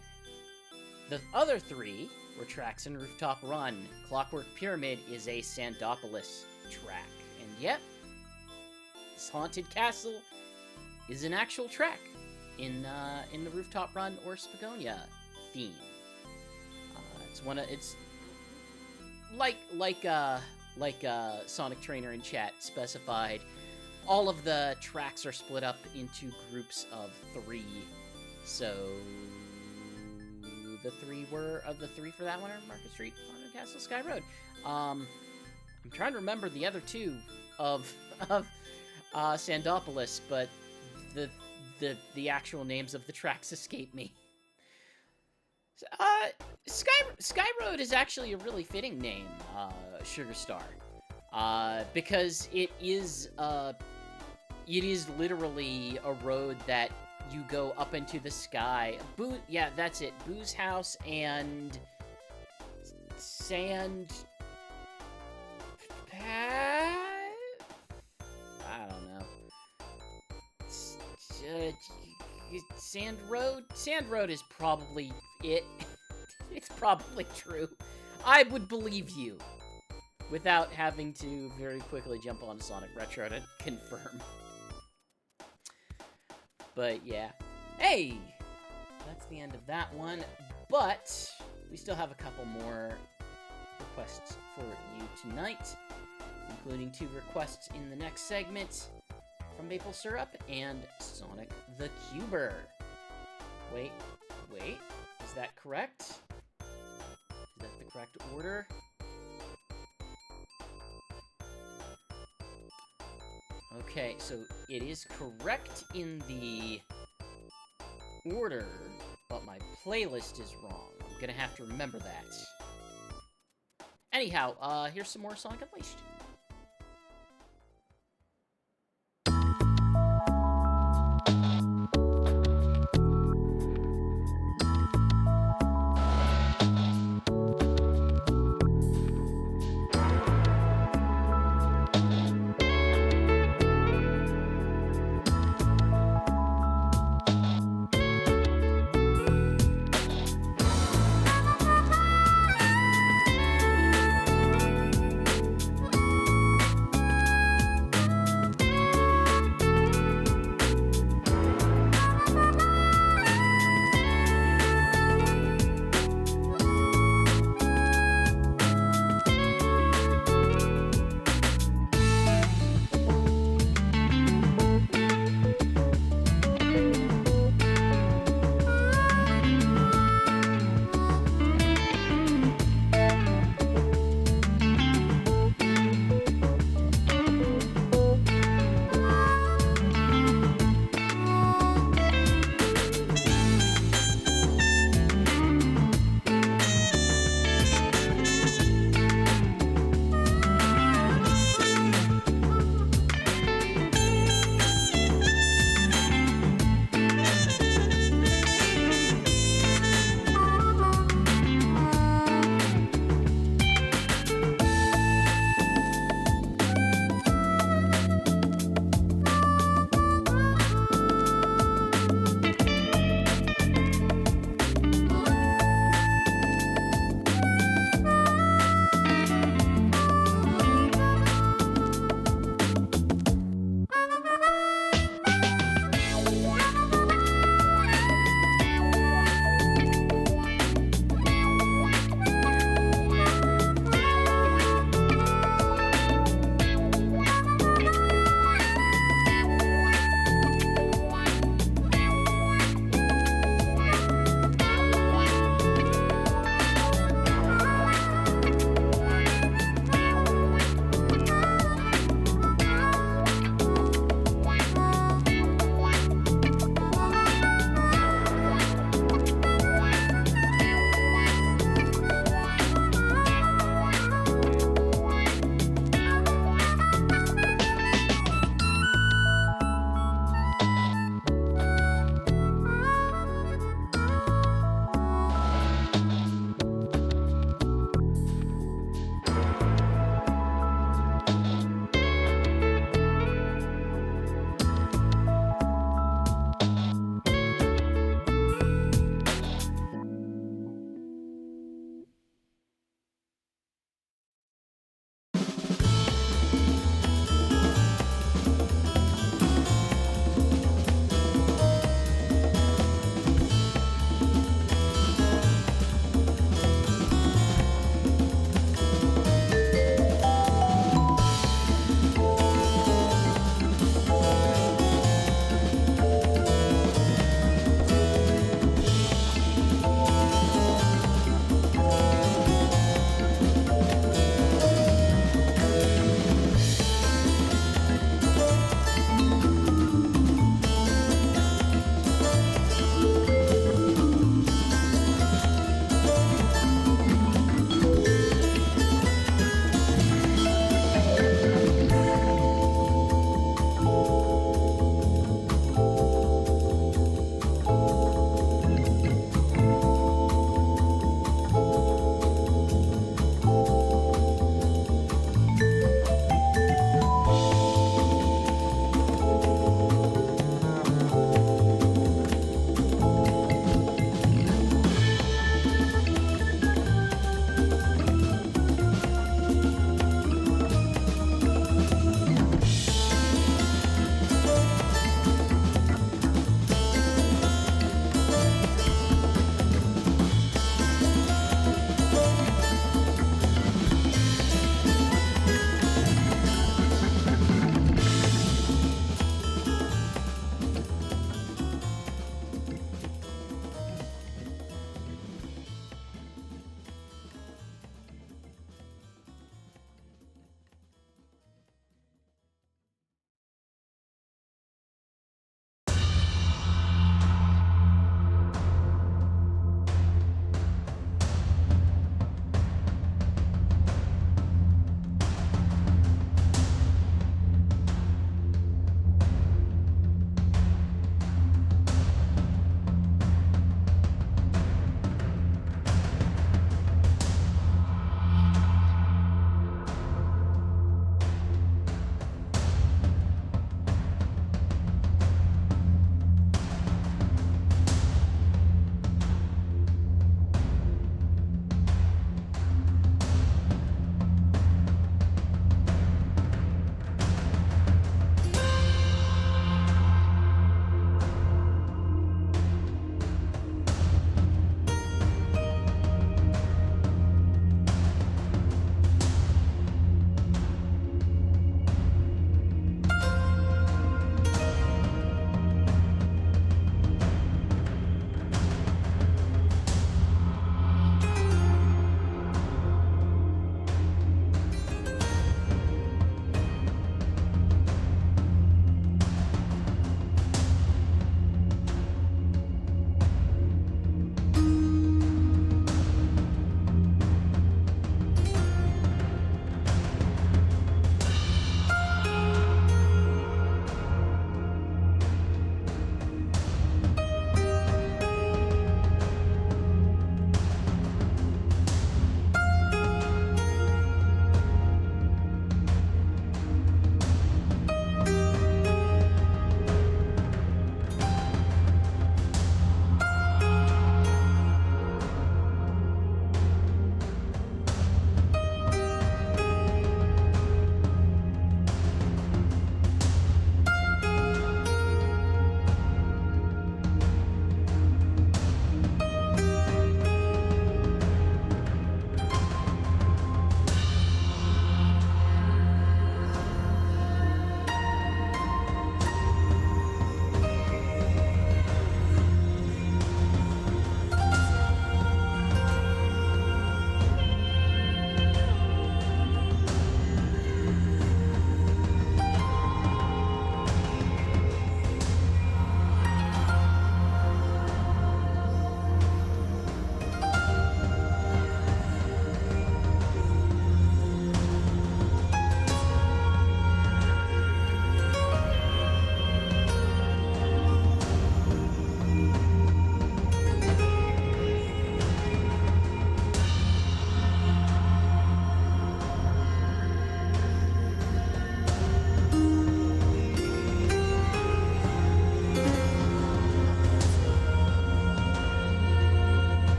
the other 3 were tracks in Rooftop Run. Clockwork Pyramid is a Sandopolis track. And yep, this Haunted Castle is an actual track in the Rooftop Run or Spagonia theme. It's like Sonic Trainer in chat specified. All of the tracks are split up into groups of 3. So the 3 for that one are Market Street, Haunted Castle, Sky Road. I'm trying to remember the other 2 of Sandopolis, but the actual names of the tracks escape me. Sky Road is actually a really fitting name, Sugar Star, because it is literally a road that you go up into the sky. Yeah, that's it. Boo's house and Sand. I don't know. Sand Road? Sand Road is probably it. It's probably true. I would believe you without having to very quickly jump on Sonic Retro to confirm. But yeah. Hey! That's the end of that one. But we still have a couple more requests for you tonight, including 2 requests in the next segment from Maple Syrup and Sonic the Cuber. Wait, is that correct? Is that the correct order? Okay, so it is correct in the order, but my playlist is wrong. I'm gonna have to remember that. Anyhow, here's some more Sonic Unleashed.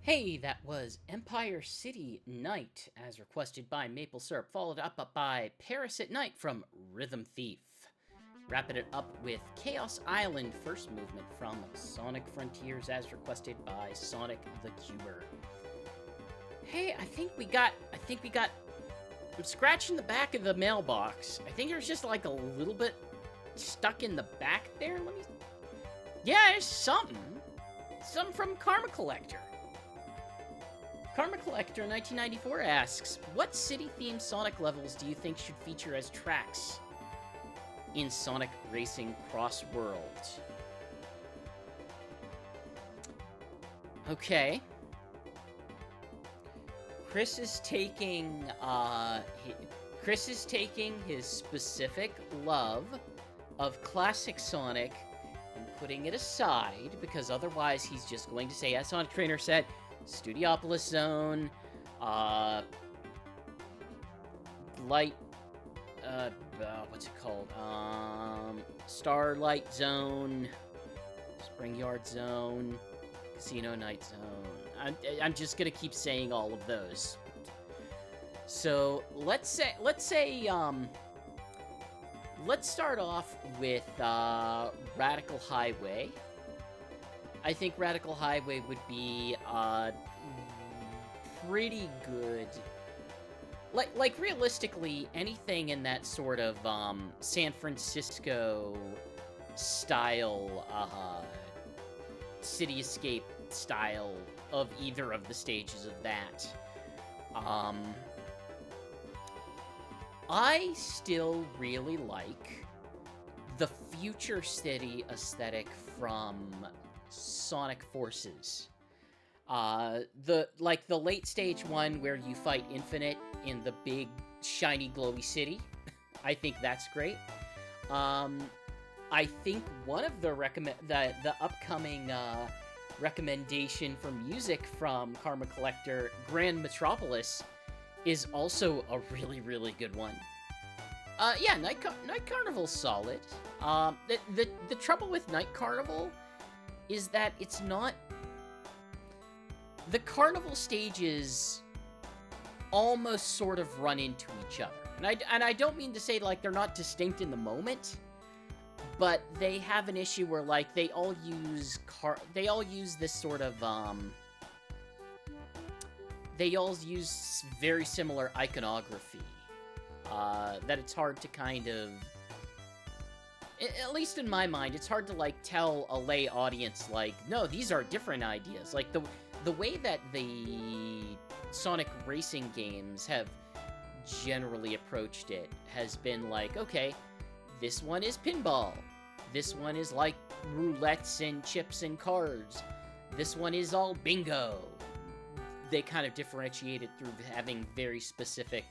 Hey, that was Empire City Night, as requested by Maple Syrup, followed up by Paris at Night from Rhythm Thief. Wrapping it up with Chaos Island first movement from Sonic Frontiers, as requested by Sonic the Cuber. Hey, I think we got, I'm scratching the back of the mailbox. I think there's just like a little bit stuck in the back there. Yeah, there's something. Something from Karma Collector. Karma Collector 1994 asks, what city-themed Sonic levels do you think should feature as tracks in Sonic Racing Cross World? Okay. Chris is taking his specific love of classic Sonic and putting it aside, because otherwise he's just going to say, as Sonic Trainer said, Studiopolis Zone, Light, what's it called? Starlight Zone, Spring Yard Zone, Casino Night Zone. I'm just gonna keep saying all of those. So let's start off with Radical Highway. I think Radical Highway would be pretty good. Like realistically, anything in that sort of San Francisco style, City Escape style of either of the stages of that. I still really like the Future City aesthetic from Sonic Forces. The late stage one where you fight Infinite in the big shiny glowy city. I think that's great. I think one of the upcoming recommendation for music from Karma Collector, Grand Metropolis, is also a really, really good one. Yeah, Night Carnival's solid. The trouble with Night Carnival is that it's not... The carnival stages almost sort of run into each other. And I don't mean to say, like, they're not distinct in the moment, but they have an issue where, like, they all use this sort of, they all use very similar iconography, that it's hard to kind of... At least in my mind, it's hard to, like, tell a lay audience, like, no, these are different ideas. Like, the way that the Sonic racing games have generally approached it has been like, okay, this one is pinball. This one is like roulettes and chips and cards. This one is all bingo. They kind of differentiate it through having very specific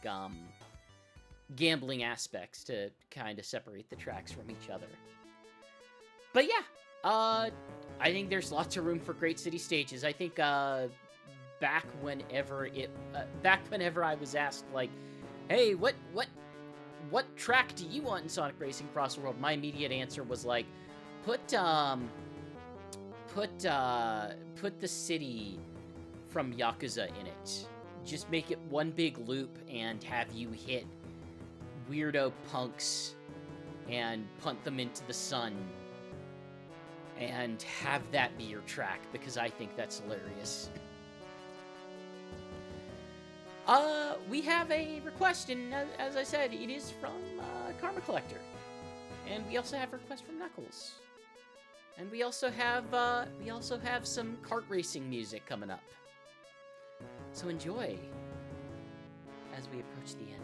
gambling aspects to kind of separate the tracks from each other. But yeah, I think there's lots of room for great city stages. I think back whenever I was asked, like, hey, what track do you want in Sonic Racing Cross World? My immediate answer was like, put the city from Yakuza in it. Just make it one big loop and have you hit weirdo punks and punt them into the sun and have that be your track, because I think that's hilarious. We have a request, and as I said, it is from Karma Collector. And we also have a request from Knuckles. And we also have some kart racing music coming up. So enjoy as we approach the end.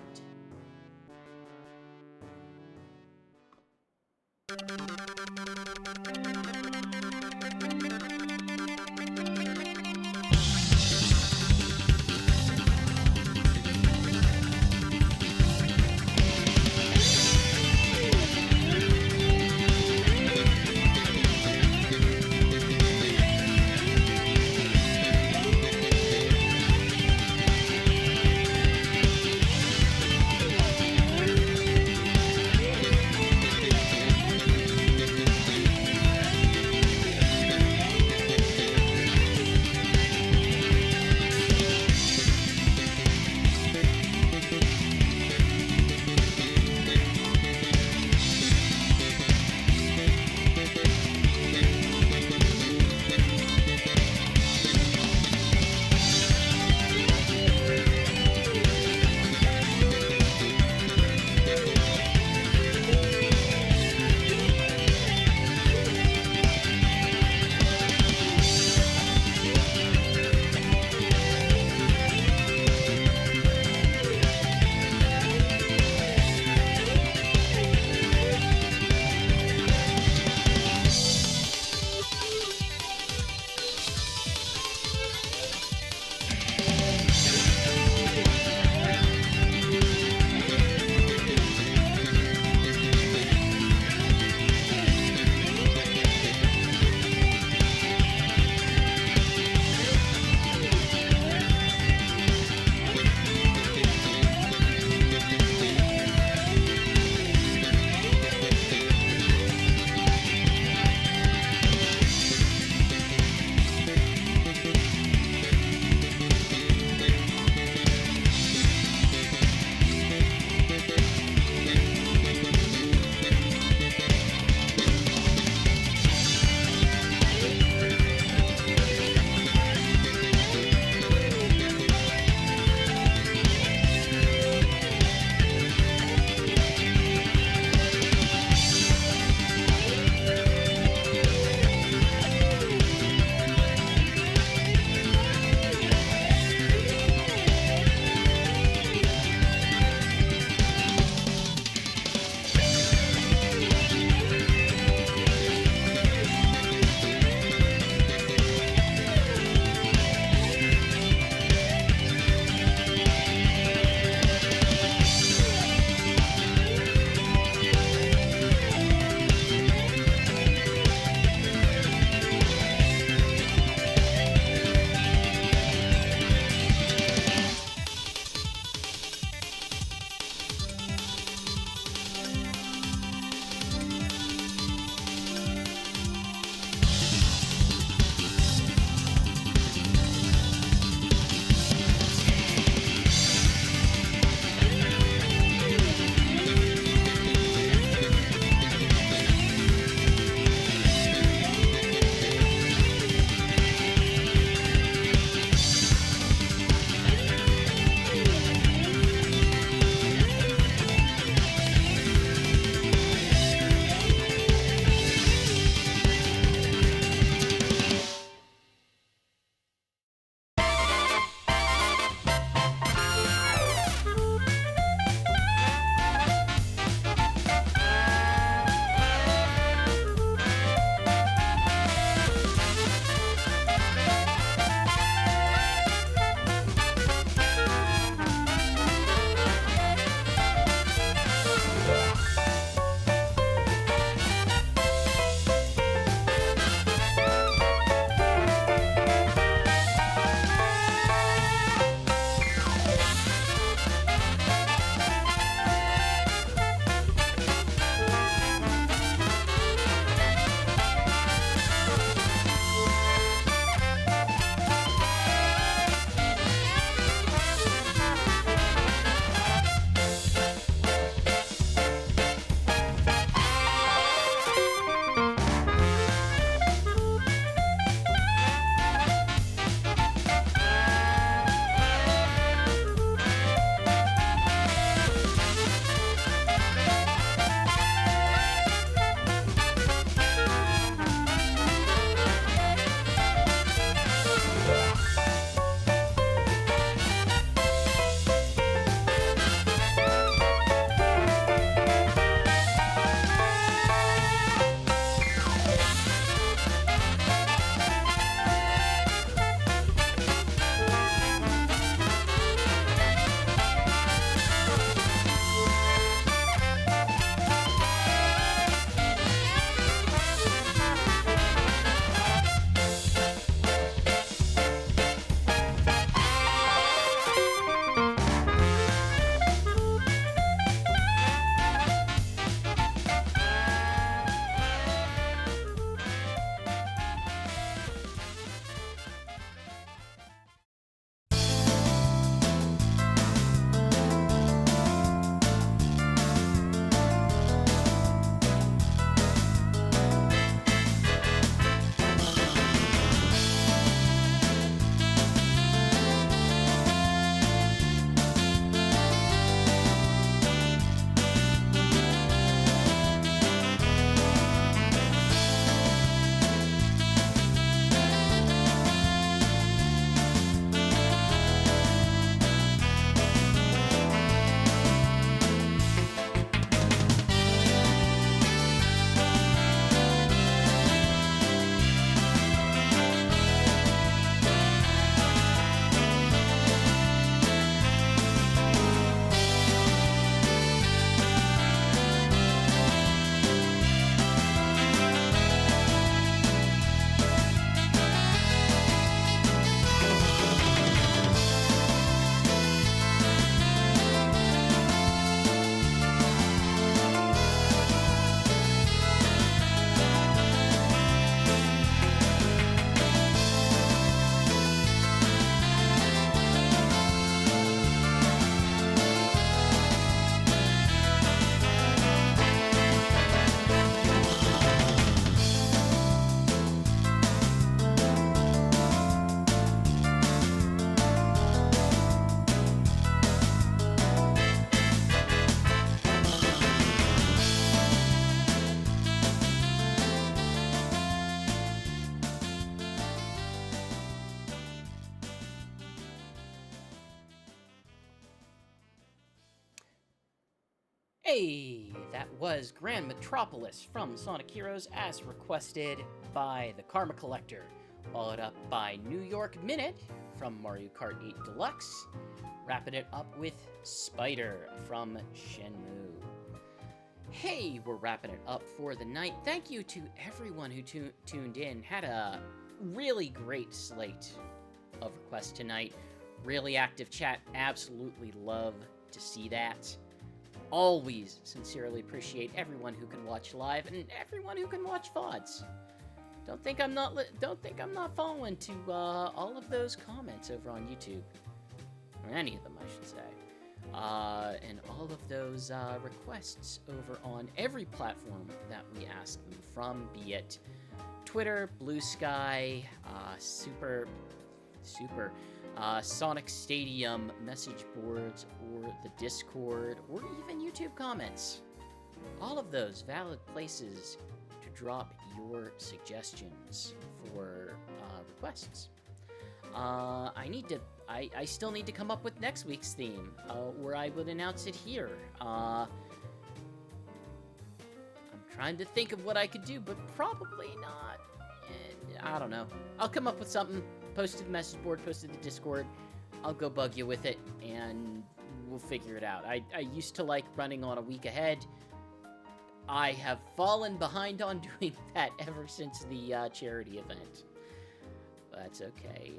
Hey, that was Grand Metropolis from Sonic Heroes as requested by the Karma Collector. Followed up by New York Minute from Mario Kart 8 Deluxe. Wrapping it up with Spider from Shenmue. Hey, we're wrapping it up for the night. Thank you to everyone who tuned in. Had a really great slate of requests tonight. Really active chat. Absolutely love to see that. Always sincerely appreciate everyone who can watch live and everyone who can watch VODs. Don't think I'm not falling to all of those comments over on YouTube, or any of them, I should say, and all of those requests over on every platform that we ask them from, be it Twitter, Blue Sky, Super, Sonic Stadium message boards, or the Discord, or even YouTube comments. All of those valid places to drop your suggestions for requests. I still need to come up with next week's theme, where I would announce it here. I'm trying to think of what I could do, but probably not. I don't know. I'll come up with something. Post to the message board, post to the Discord. I'll go bug you with it, and we'll figure it out. I used to like running on a week ahead. I have fallen behind on doing that ever since the charity event. That's okay.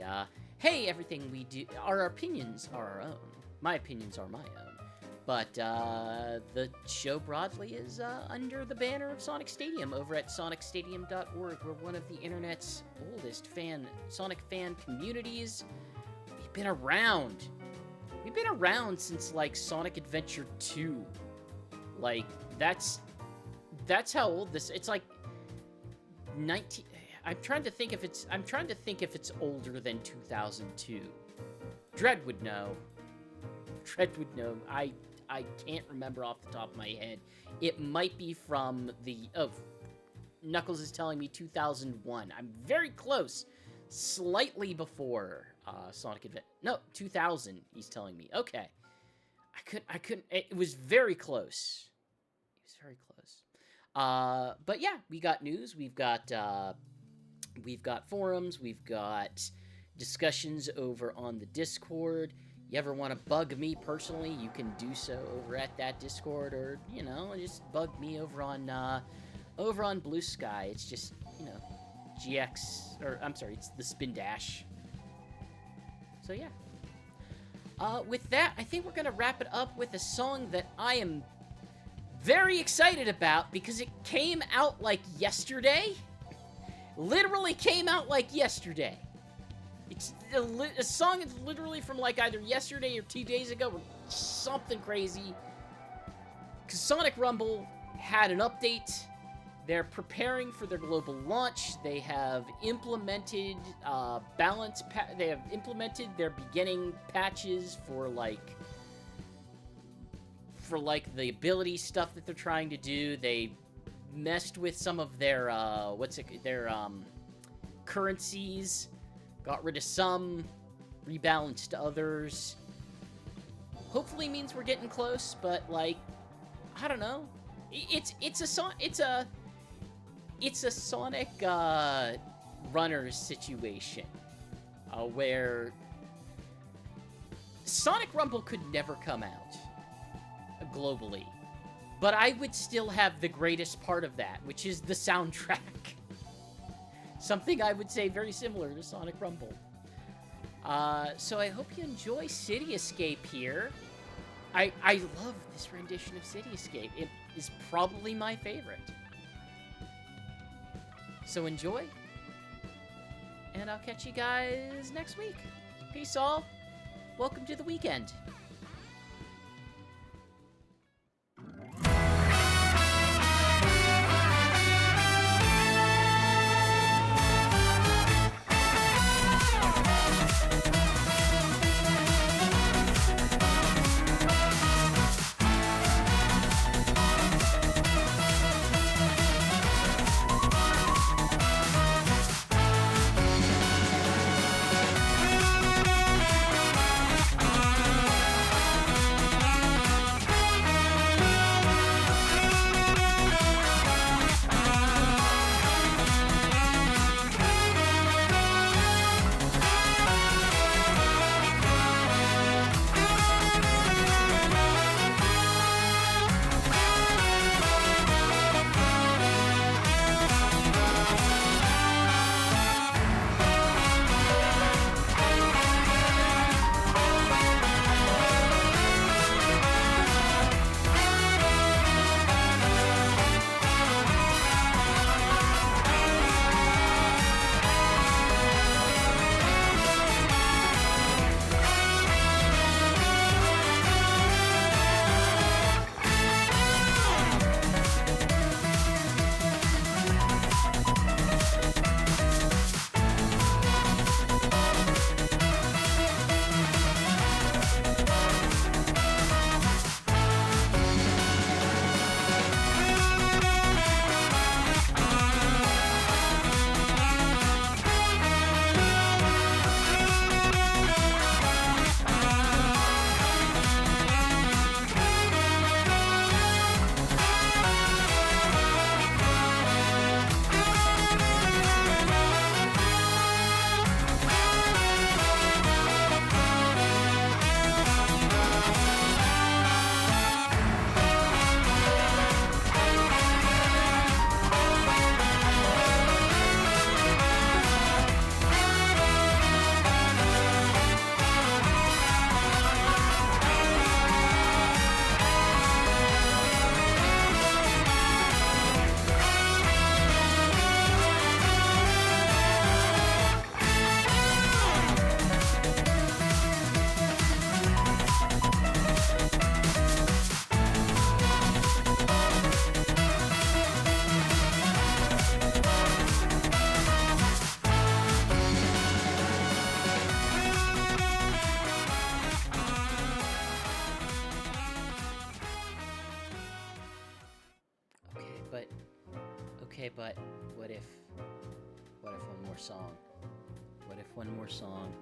Hey, everything we do, our opinions are our own. My opinions are my own. But the show broadly is under the banner of Sonic Stadium over at sonicstadium.org. We're one of the internet's oldest Sonic fan communities. We've been around. We've been around since, like, Sonic Adventure 2. Like, that's how old this... It's like 19... I'm trying to think if it's older than 2002. Dread would know. I can't remember off the top of my head. It might be from the... Oh, Knuckles is telling me 2001. I'm very close. Slightly before Sonic Adventure. No, 2000, he's telling me. Okay. I couldn't... It was very close. But yeah, we got news. We've got forums. We've got discussions over on the Discord. You ever want to bug me personally, you can do so over at that Discord, or, you know, just bug me over on Blue Sky. It's just, you know, GX, or I'm sorry, it's the Spin Dash. So yeah. With that, I think we're gonna wrap it up with a song that I am very excited about because it came out like yesterday. Literally came out like yesterday. It's a song that's literally from like either yesterday or 2 days ago or something crazy. Because Sonic Rumble had an update. They're preparing for their global launch. They have implemented they have implemented their beginning patches for the ability stuff that they're trying to do. They messed with some of their currencies. Got rid of some, rebalanced others. Hopefully means we're getting close, but like, I don't know. It's a Sonic Runners situation where Sonic Rumble could never come out globally, but I would still have the greatest part of that, which is the soundtrack. Something I would say very similar to Sonic Rumble. So I hope you enjoy City Escape here. I love this rendition of City Escape. It is probably my favorite. So enjoy. And I'll catch you guys next week. Peace all. Welcome to the weekend. Okay, but what if one more song? What if one more song?